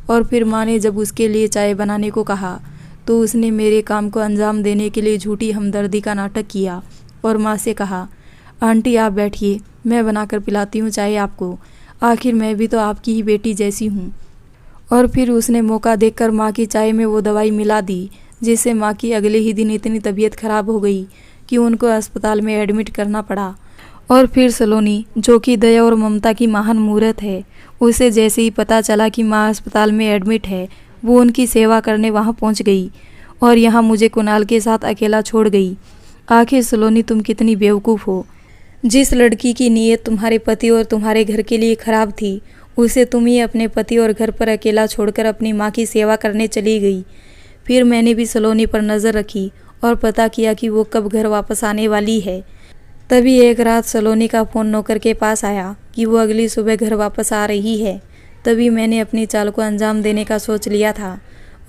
और फिर माँ ने जब उसके लिए चाय बनाने को कहा तो उसने मेरे काम को अंजाम देने के लिए झूठी हमदर्दी का नाटक किया और माँ से कहा, आंटी आप बैठिए, मैं बनाकर पिलाती हूँ चाय आपको, आखिर मैं भी तो आपकी ही बेटी जैसी हूँ। और फिर उसने मौका देखकर माँ की चाय में वो दवाई मिला दी, जिससे माँ की अगले ही दिन इतनी तबीयत खराब हो गई कि उनको अस्पताल में एडमिट करना पड़ा। और फिर सलोनी, जो कि दया और ममता की महान मूर्त है, उसे जैसे ही पता चला कि माँ अस्पताल में एडमिट है, वो उनकी सेवा करने वहाँ पहुँच गई और यहाँ मुझे कुणाल के साथ अकेला छोड़ गई। आखिर सलोनी तुम कितनी बेवकूफ़ हो। जिस लड़की की नीयत तुम्हारे पति और तुम्हारे घर के लिए खराब थी, उसे तुम ही अपने पति और घर पर अकेला छोड़कर अपनी माँ की सेवा करने चली गई। फिर मैंने भी सलोनी पर नज़र रखी और पता किया कि वो कब घर वापस आने वाली है। तभी एक रात सलोनी का फ़ोन नौकर के पास आया कि वो अगली सुबह घर वापस आ रही है। तभी मैंने अपनी चाल को अंजाम देने का सोच लिया था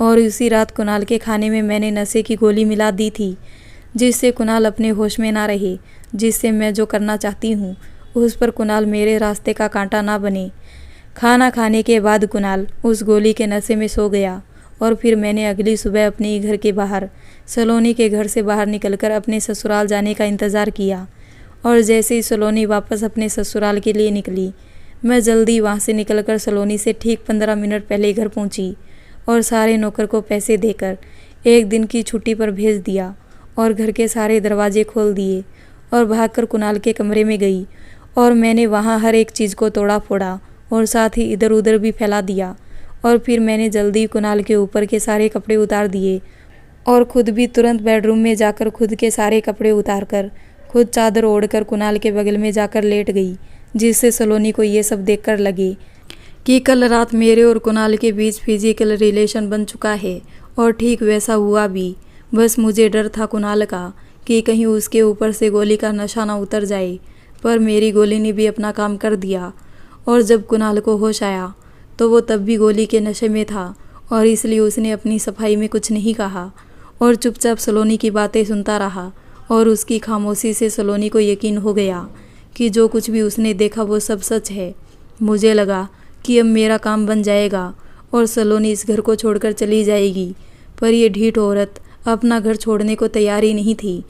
और उसी रात कुणाल के खाने में मैंने नशे की गोली मिला दी थी, जिससे कुणाल अपने होश में ना रहे, जिससे मैं जो करना चाहती हूँ उस पर कुणाल मेरे रास्ते का कांटा ना बने। खाना खाने के बाद कुणाल उस गोली के नशे में सो गया और फिर मैंने अगली सुबह अपने घर के बाहर सलोनी के घर से बाहर निकलकर अपने ससुराल जाने का इंतज़ार किया। और जैसे ही सलोनी वापस अपने ससुराल के लिए निकली, मैं जल्दी वहाँ से निकलकर सलोनी से ठीक 15 मिनट पहले घर पहुँची और सारे नौकर को पैसे देकर एक दिन की छुट्टी पर भेज दिया और घर के सारे दरवाजे खोल दिए और भागकर कुणाल के कमरे में गई और मैंने वहाँ हर एक चीज़ को तोड़ा फोड़ा और साथ ही इधर उधर भी फैला दिया। और फिर मैंने जल्दी कुणाल के ऊपर के सारे कपड़े उतार दिए और खुद भी तुरंत बेडरूम में जाकर खुद के सारे कपड़े उतार कर खुद चादर ओढ़कर कुणाल के बगल में जाकर लेट गई, जिससे सलोनी को ये सब देखकर लगे कि कल रात मेरे और कुणाल के बीच फिजिकल रिलेशन बन चुका है। और ठीक वैसा हुआ भी। बस मुझे डर था कुणाल का कि कहीं उसके ऊपर से गोली का नशा ना उतर जाए, पर मेरी गोली ने भी अपना काम कर दिया। और जब कुणाल को होश आया तो वो तब भी गोली के नशे में था और इसलिए उसने अपनी सफाई में कुछ नहीं कहा और चुपचाप सलोनी की बातें सुनता रहा। और उसकी खामोशी से सलोनी को यकीन हो गया कि जो कुछ भी उसने देखा वो सब सच है। मुझे लगा कि अब मेरा काम बन जाएगा और सलोनी इस घर को छोड़कर चली जाएगी, पर यह ढीठ औरत अपना घर छोड़ने को तैयार ही नहीं थी।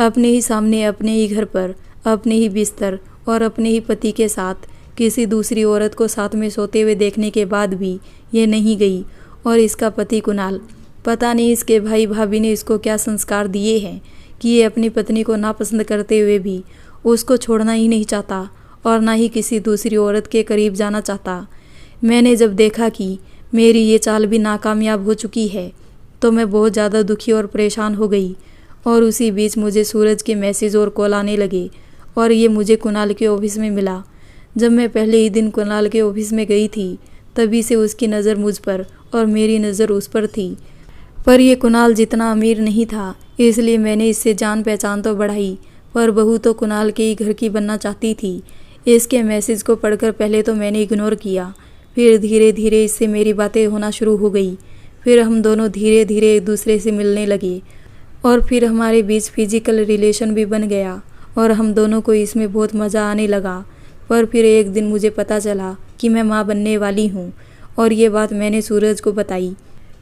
अपने ही सामने, अपने ही घर पर, अपने ही बिस्तर और अपने ही पति के साथ किसी दूसरी औरत को साथ में सोते हुए देखने के बाद भी ये नहीं गई। और इसका पति कुणाल, पता नहीं इसके भाई भाभी ने इसको क्या संस्कार दिए हैं कि ये अपनी पत्नी को नापसंद करते हुए भी उसको छोड़ना ही नहीं चाहता और ना ही किसी दूसरी औरत के करीब जाना चाहता। मैंने जब देखा कि मेरी ये चाल भी नाकामयाब हो चुकी है तो मैं बहुत ज़्यादा दुखी और परेशान हो गई। और उसी बीच मुझे सूरज के मैसेज और कॉल आने लगे और ये मुझे कुणाल के ऑफिस में मिला। जब मैं पहले ही दिन कुणाल के ऑफिस में गई थी तभी से उसकी नज़र मुझ पर और मेरी नज़र उस पर थी। पर यह कुणाल जितना अमीर नहीं था, इसलिए मैंने इससे जान पहचान तो बढ़ाई, पर बहू तो कुणाल के ही घर की बनना चाहती थी। इसके मैसेज को पढ़कर पहले तो मैंने इग्नोर किया, फिर धीरे धीरे इससे मेरी बातें होना शुरू हो गई। फिर हम दोनों धीरे धीरे एक दूसरे से मिलने लगे और फिर हमारे बीच फिजिकल रिलेशन भी बन गया और हम दोनों को इसमें बहुत मज़ा आने लगा। पर फिर एक दिन मुझे पता चला कि मैं माँ बनने वाली हूँ और ये बात मैंने सूरज को बताई।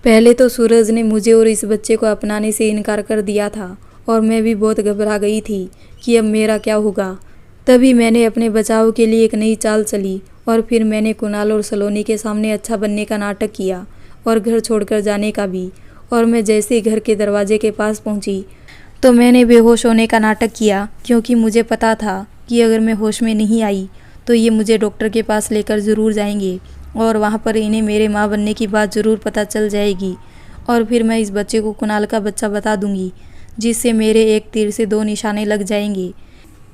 पहले तो सूरज ने मुझे और इस बच्चे को अपनाने से इनकार कर दिया था और मैं भी बहुत घबरा गई थी कि अब मेरा क्या होगा। तभी मैंने अपने बचाव के लिए एक नई चाल चली और फिर मैंने कुणाल और सलोनी के सामने अच्छा बनने का नाटक किया और घर छोड़कर जाने का भी। और मैं जैसे ही घर के दरवाजे के पास पहुंची तो मैंने बेहोश होने का नाटक किया, क्योंकि मुझे पता था कि अगर मैं होश में नहीं आई तो ये मुझे डॉक्टर के पास लेकर ज़रूर जाएंगे और वहाँ पर इन्हें मेरे माँ बनने की बात ज़रूर पता चल जाएगी और फिर मैं इस बच्चे को कुणाल का बच्चा बता दूंगी, जिससे मेरे एक तीर से दो निशाने लग जाएंगे।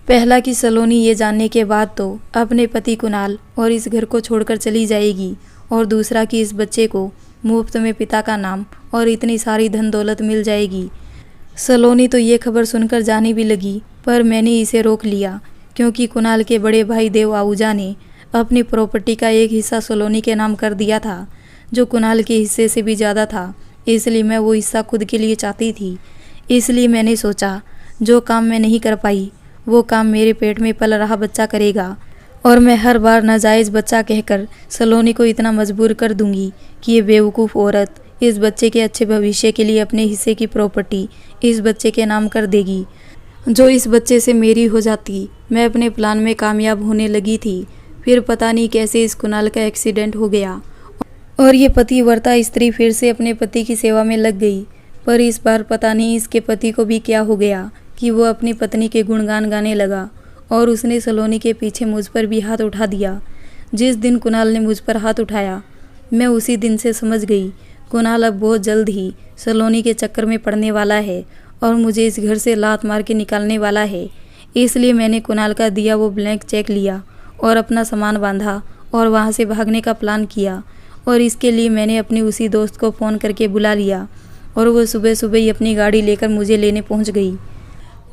पहला कि सलोनी ये जानने के बाद तो अपने पति कुणाल और इस घर को छोड़कर चली जाएगी, और दूसरा कि इस बच्चे को मुफ्त में पिता का नाम और इतनी सारी धन दौलत मिल जाएगी। सलोनी तो ये खबर सुनकर जाने भी लगी, पर मैंने इसे रोक लिया, क्योंकि कुणाल के बड़े भाई देव आहूजा ने अपनी प्रॉपर्टी का एक हिस्सा सलोनी के नाम कर दिया था, जो कुणाल के हिस्से से भी ज़्यादा था। इसलिए मैं वो हिस्सा खुद के लिए चाहती थी। इसलिए मैंने सोचा जो काम मैं नहीं कर पाई वो काम मेरे पेट में पल रहा बच्चा करेगा, और मैं हर बार नाजायज़ बच्चा कहकर सलोनी को इतना मजबूर कर दूंगी कि ये बेवकूफ़ औरत इस बच्चे के अच्छे भविष्य के लिए अपने हिस्से की प्रॉपर्टी इस बच्चे के नाम कर देगी, जो इस बच्चे से मेरी हो जाती। मैं अपने प्लान में कामयाब होने लगी थी। फिर पता नहीं कैसे इस कुणाल का एक्सीडेंट हो गया और ये पतिव्रता स्त्री फिर से अपने पति की सेवा में लग गई। पर इस बार पता नहीं इसके पति को भी क्या हो गया कि वो अपनी पत्नी के गुणगान गाने लगा और उसने सलोनी के पीछे मुझ पर भी हाथ उठा दिया। जिस दिन कुणाल ने मुझ पर हाथ उठाया मैं उसी दिन से समझ गई कुणाल अब बहुत जल्द ही सलोनी के चक्कर में पड़ने वाला है और मुझे इस घर से लात मार के निकालने वाला है। इसलिए मैंने कुणाल का दिया वो ब्लैंक चेक लिया और अपना सामान बांधा और वहाँ से भागने का प्लान किया। और इसके लिए मैंने अपनी उसी दोस्त को फ़ोन करके बुला लिया और वो सुबह सुबह ही अपनी गाड़ी लेकर मुझे लेने पहुँच गई।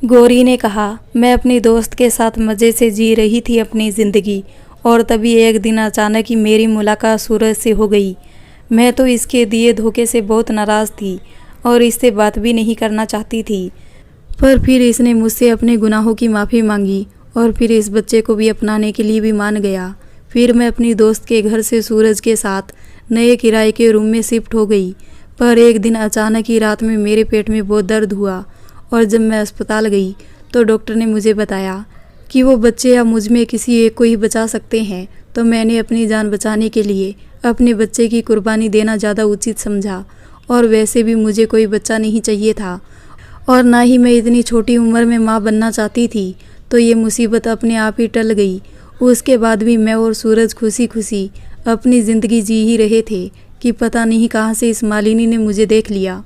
गौरी ने कहा, मैं अपनी दोस्त के साथ मज़े से जी रही थी अपनी ज़िंदगी, और तभी एक दिन अचानक ही मेरी मुलाकात सूरज से हो गई। मैं तो इसके दिए धोखे से बहुत नाराज़ थी और इससे बात भी नहीं करना चाहती थी, पर फिर इसने मुझसे अपने गुनाहों की माफ़ी मांगी और फिर इस बच्चे को भी अपनाने के लिए भी मान गया। फिर मैं अपनी दोस्त के घर से सूरज के साथ नए किराए के रूम में शिफ्ट हो गई। पर एक दिन अचानक ही रात में मेरे पेट में बहुत दर्द हुआ और जब मैं अस्पताल गई तो डॉक्टर ने मुझे बताया कि वो बच्चे या मुझ में किसी एक को ही बचा सकते हैं। तो मैंने अपनी जान बचाने के लिए अपने बच्चे की कुर्बानी देना ज़्यादा उचित समझा, और वैसे भी मुझे कोई बच्चा नहीं चाहिए था और ना ही मैं इतनी छोटी उम्र में माँ बनना चाहती थी। तो ये मुसीबत अपने आप ही टल गई। उसके बाद भी मैं और सूरज खुशी खुशी अपनी ज़िंदगी जी ही रहे थे कि पता नहीं कहाँ से इस मालिनी ने मुझे देख लिया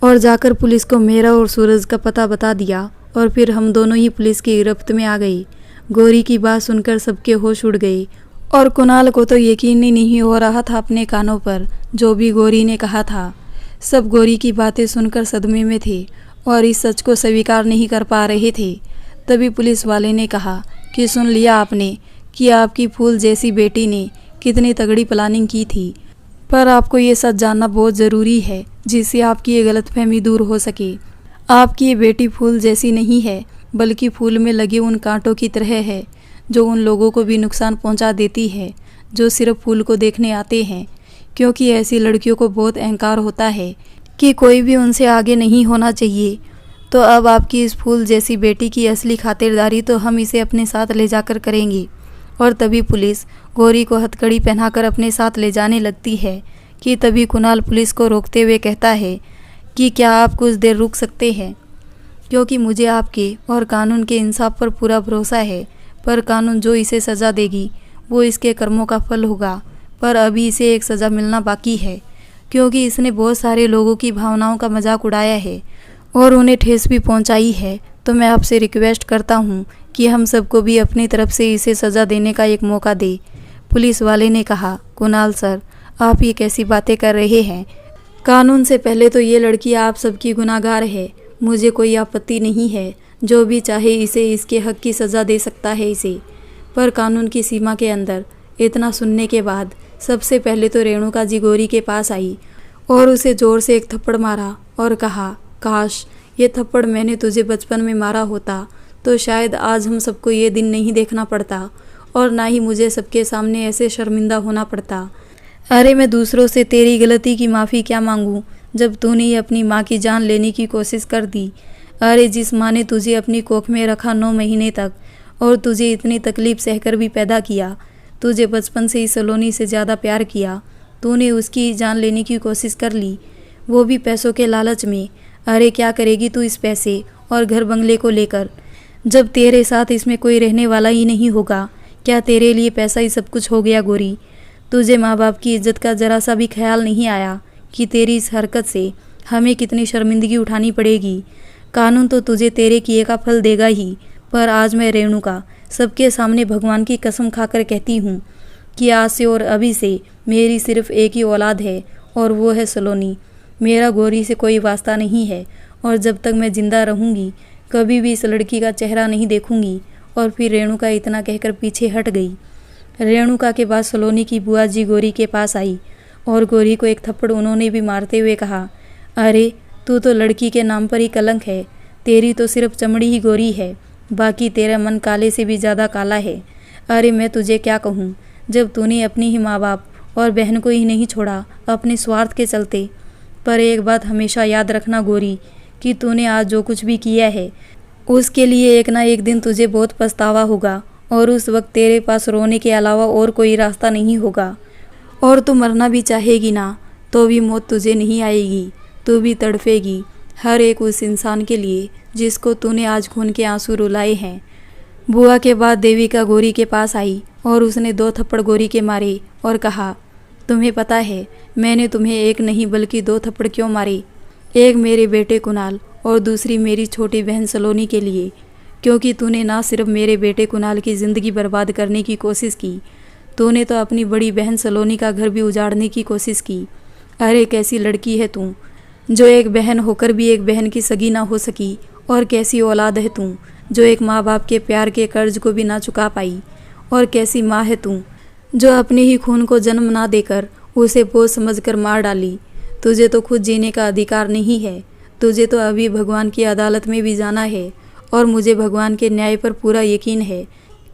और जाकर पुलिस को मेरा और सूरज का पता बता दिया, और फिर हम दोनों ही पुलिस की गिरफ्त में आ गए। गौरी की बात सुनकर सबके होश उड़ गए और कुणाल को तो यकीन ही नहीं हो रहा था अपने कानों पर जो भी गौरी ने कहा था। सब गौरी की बातें सुनकर सदमे में थे और इस सच को स्वीकार नहीं कर पा रहे थे। तभी पुलिस वाले ने कहा कि सुन लिया आपने कि आपकी फूल जैसी बेटी ने कितनी तगड़ी प्लानिंग की थी, पर आपको ये सच जानना बहुत ज़रूरी है जिससे आपकी ये गलतफहमी दूर हो सके। आपकी ये बेटी फूल जैसी नहीं है, बल्कि फूल में लगे उन कांटों की तरह है जो उन लोगों को भी नुकसान पहुंचा देती है जो सिर्फ फूल को देखने आते हैं, क्योंकि ऐसी लड़कियों को बहुत अहंकार होता है कि कोई भी उनसे आगे नहीं होना चाहिए। तो अब आपकी इस फूल जैसी बेटी की असली खातिरदारी तो हम इसे अपने साथ ले जाकर करेंगे। और तभी पुलिस गौरी को हथकड़ी पहनाकर अपने साथ ले जाने लगती है कि तभी कुणाल पुलिस को रोकते हुए कहता है कि क्या आप कुछ देर रुक सकते हैं, क्योंकि मुझे आपके और कानून के इंसाफ पर पूरा भरोसा है। पर कानून जो इसे सज़ा देगी वो इसके कर्मों का फल होगा, पर अभी इसे एक सज़ा मिलना बाकी है, क्योंकि इसने बहुत सारे लोगों की भावनाओं का मजाक उड़ाया है और उन्हें ठेस भी पहुंचाई है। तो मैं आपसे रिक्वेस्ट करता हूं कि हम सबको भी अपनी तरफ से इसे सज़ा देने का एक मौका दे। पुलिस वाले ने कहा, कुणाल सर, आप ये कैसी बातें कर रहे हैं? कानून से पहले तो ये लड़की आप सबकी गुनाहगार है। मुझे कोई आपत्ति नहीं है, जो भी चाहे इसे इसके हक की सज़ा दे सकता है इसे, पर कानून की सीमा के अंदर। इतना सुनने के बाद सबसे पहले तो रेणुका जी गौरी के पास आई और उसे ज़ोर से एक थप्पड़ मारा और कहा, काश ये थप्पड़ मैंने तुझे बचपन में मारा होता तो शायद आज हम सबको ये दिन नहीं देखना पड़ता और ना ही मुझे सबके सामने ऐसे शर्मिंदा होना पड़ता। अरे मैं दूसरों से तेरी गलती की माफ़ी क्या मांगूं, जब तूने ही अपनी माँ की जान लेने की कोशिश कर दी। अरे जिस माँ ने तुझे अपनी कोख में रखा 9 महीने तक और तुझे इतनी तकलीफ सहकर भी पैदा किया, तुझे बचपन से ही सलोनी से ज़्यादा प्यार किया, तूने उसकी जान लेने की कोशिश कर ली, वो भी पैसों के लालच में। अरे क्या करेगी तू इस पैसे और घर बंगले को लेकर, जब तेरे साथ इसमें कोई रहने वाला ही नहीं होगा। क्या तेरे लिए पैसा ही सब कुछ हो गया गोरी? तुझे माँ बाप की इज्जत का ज़रा सा भी ख्याल नहीं आया कि तेरी इस हरकत से हमें कितनी शर्मिंदगी उठानी पड़ेगी। कानून तो तुझे तेरे किए का फल देगा ही, पर आज मैं रेणुका सबके सामने भगवान की कसम खाकर कहती हूँ कि आज से और अभी से मेरी सिर्फ एक ही औलाद है और वो है सलोनी। मेरा गोरी से कोई वास्ता नहीं है और जब तक मैं जिंदा रहूँगी कभी भी इस लड़की का चेहरा नहीं देखूंगी। और फिर रेणुका इतना कहकर पीछे हट गई। रेणुका के बाद सलोनी की बुआ जी गोरी के पास आई और गोरी को एक थप्पड़ उन्होंने भी मारते हुए कहा, अरे तू तो लड़की के नाम पर ही कलंक है, तेरी तो सिर्फ चमड़ी ही गोरी है, बाकी तेरा मन काले से भी ज़्यादा काला है। अरे मैं तुझे क्या कहूँ, जब तूने अपनी ही माँ बाप और बहन को ही नहीं छोड़ा अपने स्वार्थ के चलते। पर एक बात हमेशा याद रखना गोरी, कि तूने आज जो कुछ भी किया है उसके लिए एक ना एक दिन तुझे बहुत पछतावा होगा और उस वक्त तेरे पास रोने के अलावा और कोई रास्ता नहीं होगा। और तू मरना भी चाहेगी ना तो भी मौत तुझे नहीं आएगी, तू भी तड़फेगी हर एक उस इंसान के लिए जिसको तूने आज खून के आंसू रुलाए हैं। बुआ के बाद देविका गोरी के पास आई और उसने 2 थप्पड़ गोरी के मारे और कहा, तुम्हें पता है मैंने तुम्हें एक नहीं बल्कि 2 थप्पड़ क्यों मारे? एक मेरे बेटे कुणाल और दूसरी मेरी छोटी बहन सलोनी के लिए, क्योंकि तूने ना सिर्फ मेरे बेटे कुणाल की ज़िंदगी बर्बाद करने की कोशिश की, तूने तो अपनी बड़ी बहन सलोनी का घर भी उजाड़ने की कोशिश की। अरे कैसी लड़की है तू, जो एक बहन होकर भी एक बहन की सगी ना हो सकी, और कैसी औलाद है तू जो एक माँ बाप के प्यार के कर्ज को भी ना चुका पाई। और कैसी माँ है तू जो अपने ही खून को जन्म ना देकर उसे बोझ समझकर मार डाली। तुझे तो खुद जीने का अधिकार नहीं है, तुझे तो अभी भगवान की अदालत में भी जाना है और मुझे भगवान के न्याय पर पूरा यकीन है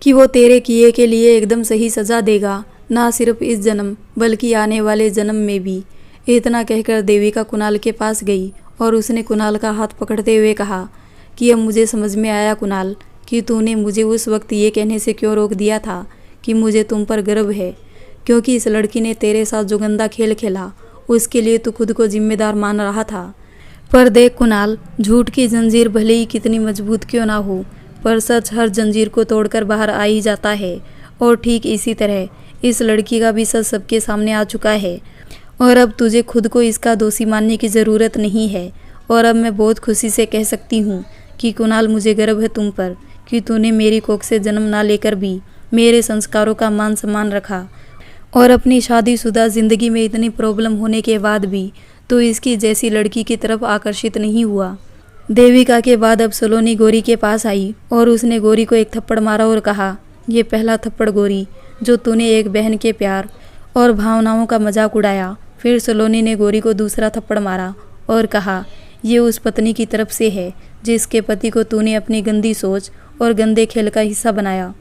कि वो तेरे किए के लिए एकदम सही सज़ा देगा, ना सिर्फ इस जन्म बल्कि आने वाले जन्म में भी। इतना कहकर देविका कुणाल के पास गई और उसने कुणाल का हाथ पकड़ते हुए कहा कि अब मुझे समझ में आया कुणाल कि तूने मुझे उस वक्त ये कहने से क्यों रोक दिया था कि मुझे तुम पर गर्व है, क्योंकि इस लड़की ने तेरे साथ जो गंदा खेल खेला उसके लिए तू खुद को जिम्मेदार मान रहा था। पर देख कुणाल, झूठ की जंजीर भले ही कितनी मजबूत क्यों ना हो, पर सच हर जंजीर को तोड़कर बाहर आ ही जाता है। और ठीक इसी तरह इस लड़की का भी सच सबके सामने आ चुका है और अब तुझे खुद को इसका दोषी मानने की ज़रूरत नहीं है। और अब मैं बहुत खुशी से कह सकती हूँ कि कुणाल, मुझे गर्व है तुम पर कि तूने मेरी कोख से जन्म ना लेकर भी मेरे संस्कारों का मान सम्मान रखा और अपनी शादीशुदा ज़िंदगी में इतनी प्रॉब्लम होने के बाद भी तो इसकी जैसी लड़की की तरफ आकर्षित नहीं हुआ। देविका के बाद अब सलोनी गोरी के पास आई और उसने गोरी को एक थप्पड़ मारा और कहा, ये पहला थप्पड़ गोरी जो तूने एक बहन के प्यार और भावनाओं का मजाक उड़ाया। फिर सलोनी ने गोरी को दूसरा थप्पड़ मारा और कहा, ये उस पत्नी की तरफ से है जिसके पति को तूने अपनी गंदी सोच और गंदे खेल का हिस्सा बनाया।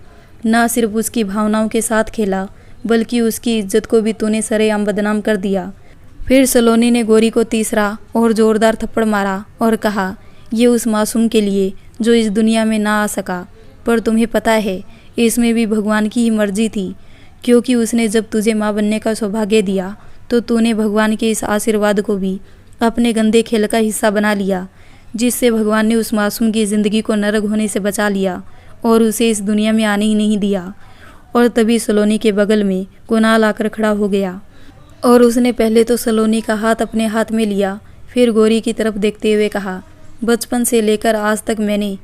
ना सिर्फ उसकी भावनाओं के साथ खेला बल्कि उसकी इज्जत को भी तूने सरेआम बदनाम कर दिया। फिर सलोनी ने गोरी को तीसरा और ज़ोरदार थप्पड़ मारा और कहा, ये उस मासूम के लिए जो इस दुनिया में ना आ सका। पर तुम्हें पता है इसमें भी भगवान की ही मर्जी थी, क्योंकि उसने जब तुझे माँ बनने का सौभाग्य दिया तो तूने भगवान के इस आशीर्वाद को भी अपने गंदे खेल का हिस्सा बना लिया, जिससे भगवान ने उस मासूम की ज़िंदगी को नरक होने से बचा लिया और उसे इस दुनिया में आने ही नहीं दिया। और तभी सलोनी के बगल में कुणाल आकर खड़ा हो गया और उसने पहले तो सलोनी का हाथ अपने हाथ में लिया, फिर गोरी की तरफ देखते हुए कहा, बचपन से लेकर आज तक मैंने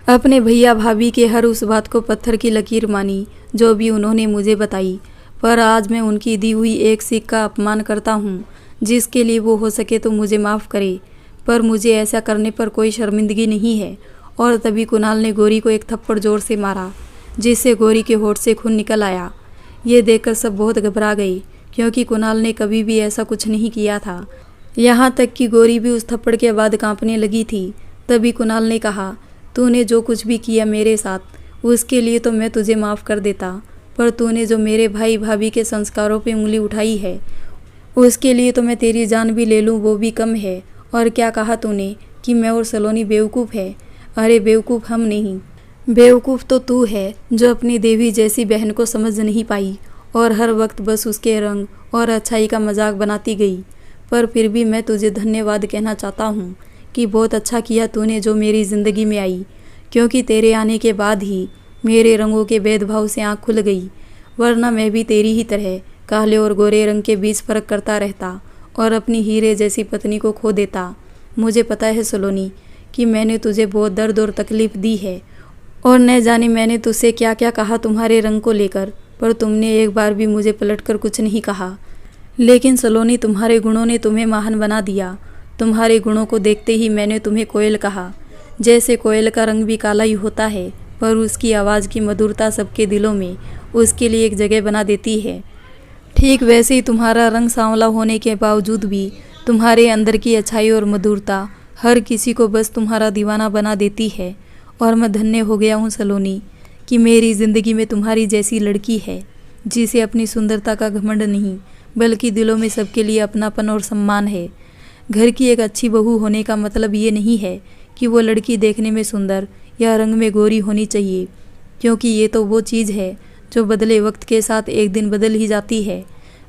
अपने भैया भाभी के हर उस बात को पत्थर की लकीर मानी जो भी उन्होंने मुझे बताई, पर आज मैं उनकी दी हुई एक सीख का अपमान करता हूँ, जिसके लिए वो हो सके तो मुझे माफ़ करे, पर मुझे ऐसा करने पर कोई शर्मिंदगी नहीं है। और तभी कुणाल ने गोरी को एक थप्पड़ जोर से मारा, जिससे गोरी के होठ से खून निकल आया। ये देखकर सब बहुत घबरा गई, क्योंकि कुणाल ने कभी भी ऐसा कुछ नहीं किया था। यहाँ तक कि गोरी भी उस थप्पड़ के बाद कांपने लगी थी। तभी कुणाल ने कहा, तूने जो कुछ भी किया मेरे साथ उसके लिए तो मैं तुझे माफ़ कर देता, पर तूने जो मेरे भाई भाभी के संस्कारों पे उंगली उठाई है, उसके लिए तो मैं तेरी जान भी ले लूँ वो भी कम है। और क्या कहा तूने कि मैं और सलोनी बेवकूफ़ है? अरे बेवकूफ़ हम नहीं, बेवकूफ़ तो तू है जो अपनी देवी जैसी बहन को समझ नहीं पाई और हर वक्त बस उसके रंग और अच्छाई का मजाक बनाती गई। पर फिर भी मैं तुझे धन्यवाद कहना चाहता हूँ कि बहुत अच्छा किया तूने जो मेरी ज़िंदगी में आई, क्योंकि तेरे आने के बाद ही मेरे रंगों के भेदभाव से आँख खुल गई। वरना मैं भी तेरी ही तरह काले और गोरे रंग के बीच फ़र्क करता रहता और अपनी हीरे जैसी पत्नी को खो देता। मुझे पता है सलोनी कि मैंने तुझे बहुत दर्द और तकलीफ़ दी है और न जाने मैंने तुझसे क्या क्या कहा तुम्हारे रंग को लेकर, पर तुमने एक बार भी मुझे पलटकर कुछ नहीं कहा। लेकिन सलोनी, तुम्हारे गुणों ने तुम्हें महान बना दिया। तुम्हारे गुणों को देखते ही मैंने तुम्हें कोयल कहा। जैसे कोयल का रंग भी काला ही होता है, पर उसकी आवाज़ की मधुरता सबके दिलों में उसके लिए एक जगह बना देती है। ठीक वैसे ही तुम्हारा रंग सांवला होने के बावजूद भी तुम्हारे अंदर की अच्छाई और मधुरता हर किसी को बस तुम्हारा दीवाना बना देती है। और मैं धन्य हो गया हूँ सलोनी कि मेरी ज़िंदगी में तुम्हारी जैसी लड़की है, जिसे अपनी सुंदरता का घमंड नहीं बल्कि दिलों में सबके लिए अपनापन और सम्मान है। घर की एक अच्छी बहू होने का मतलब ये नहीं है कि वो लड़की देखने में सुंदर या रंग में गोरी होनी चाहिए, क्योंकि ये तो वो चीज़ है जो बदले वक्त के साथ एक दिन बदल ही जाती है।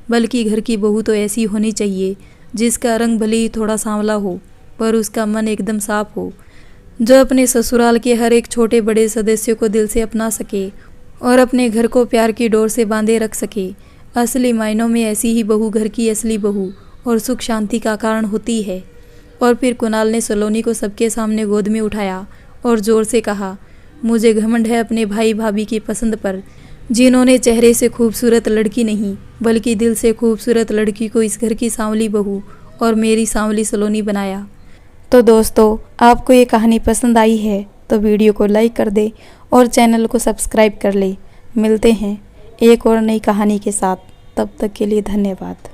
बल्कि घर की बहू तो ऐसी होनी चाहिए जिसका रंग भले ही थोड़ा सांवला हो, पर उसका मन एकदम साफ हो, जो अपने ससुराल के हर एक छोटे बड़े सदस्य को दिल से अपना सके और अपने घर को प्यार की डोर से बांधे रख सके। असली मायनों में ऐसी ही बहू घर की असली बहू और सुख शांति का कारण होती है। और फिर कुणाल ने सलोनी को सबके सामने गोद में उठाया और ज़ोर से कहा, मुझे घमंड है अपने भाई भाभी की पसंद पर, जिन्होंने चेहरे से खूबसूरत लड़की नहीं बल्कि दिल से खूबसूरत लड़की को इस घर की सांवली बहू और मेरी सांवली सलोनी बनाया। तो दोस्तों, आपको ये कहानी पसंद आई है तो वीडियो को लाइक कर दे और चैनल को सब्सक्राइब कर ले। मिलते हैं एक और नई कहानी के साथ, तब तक के लिए धन्यवाद।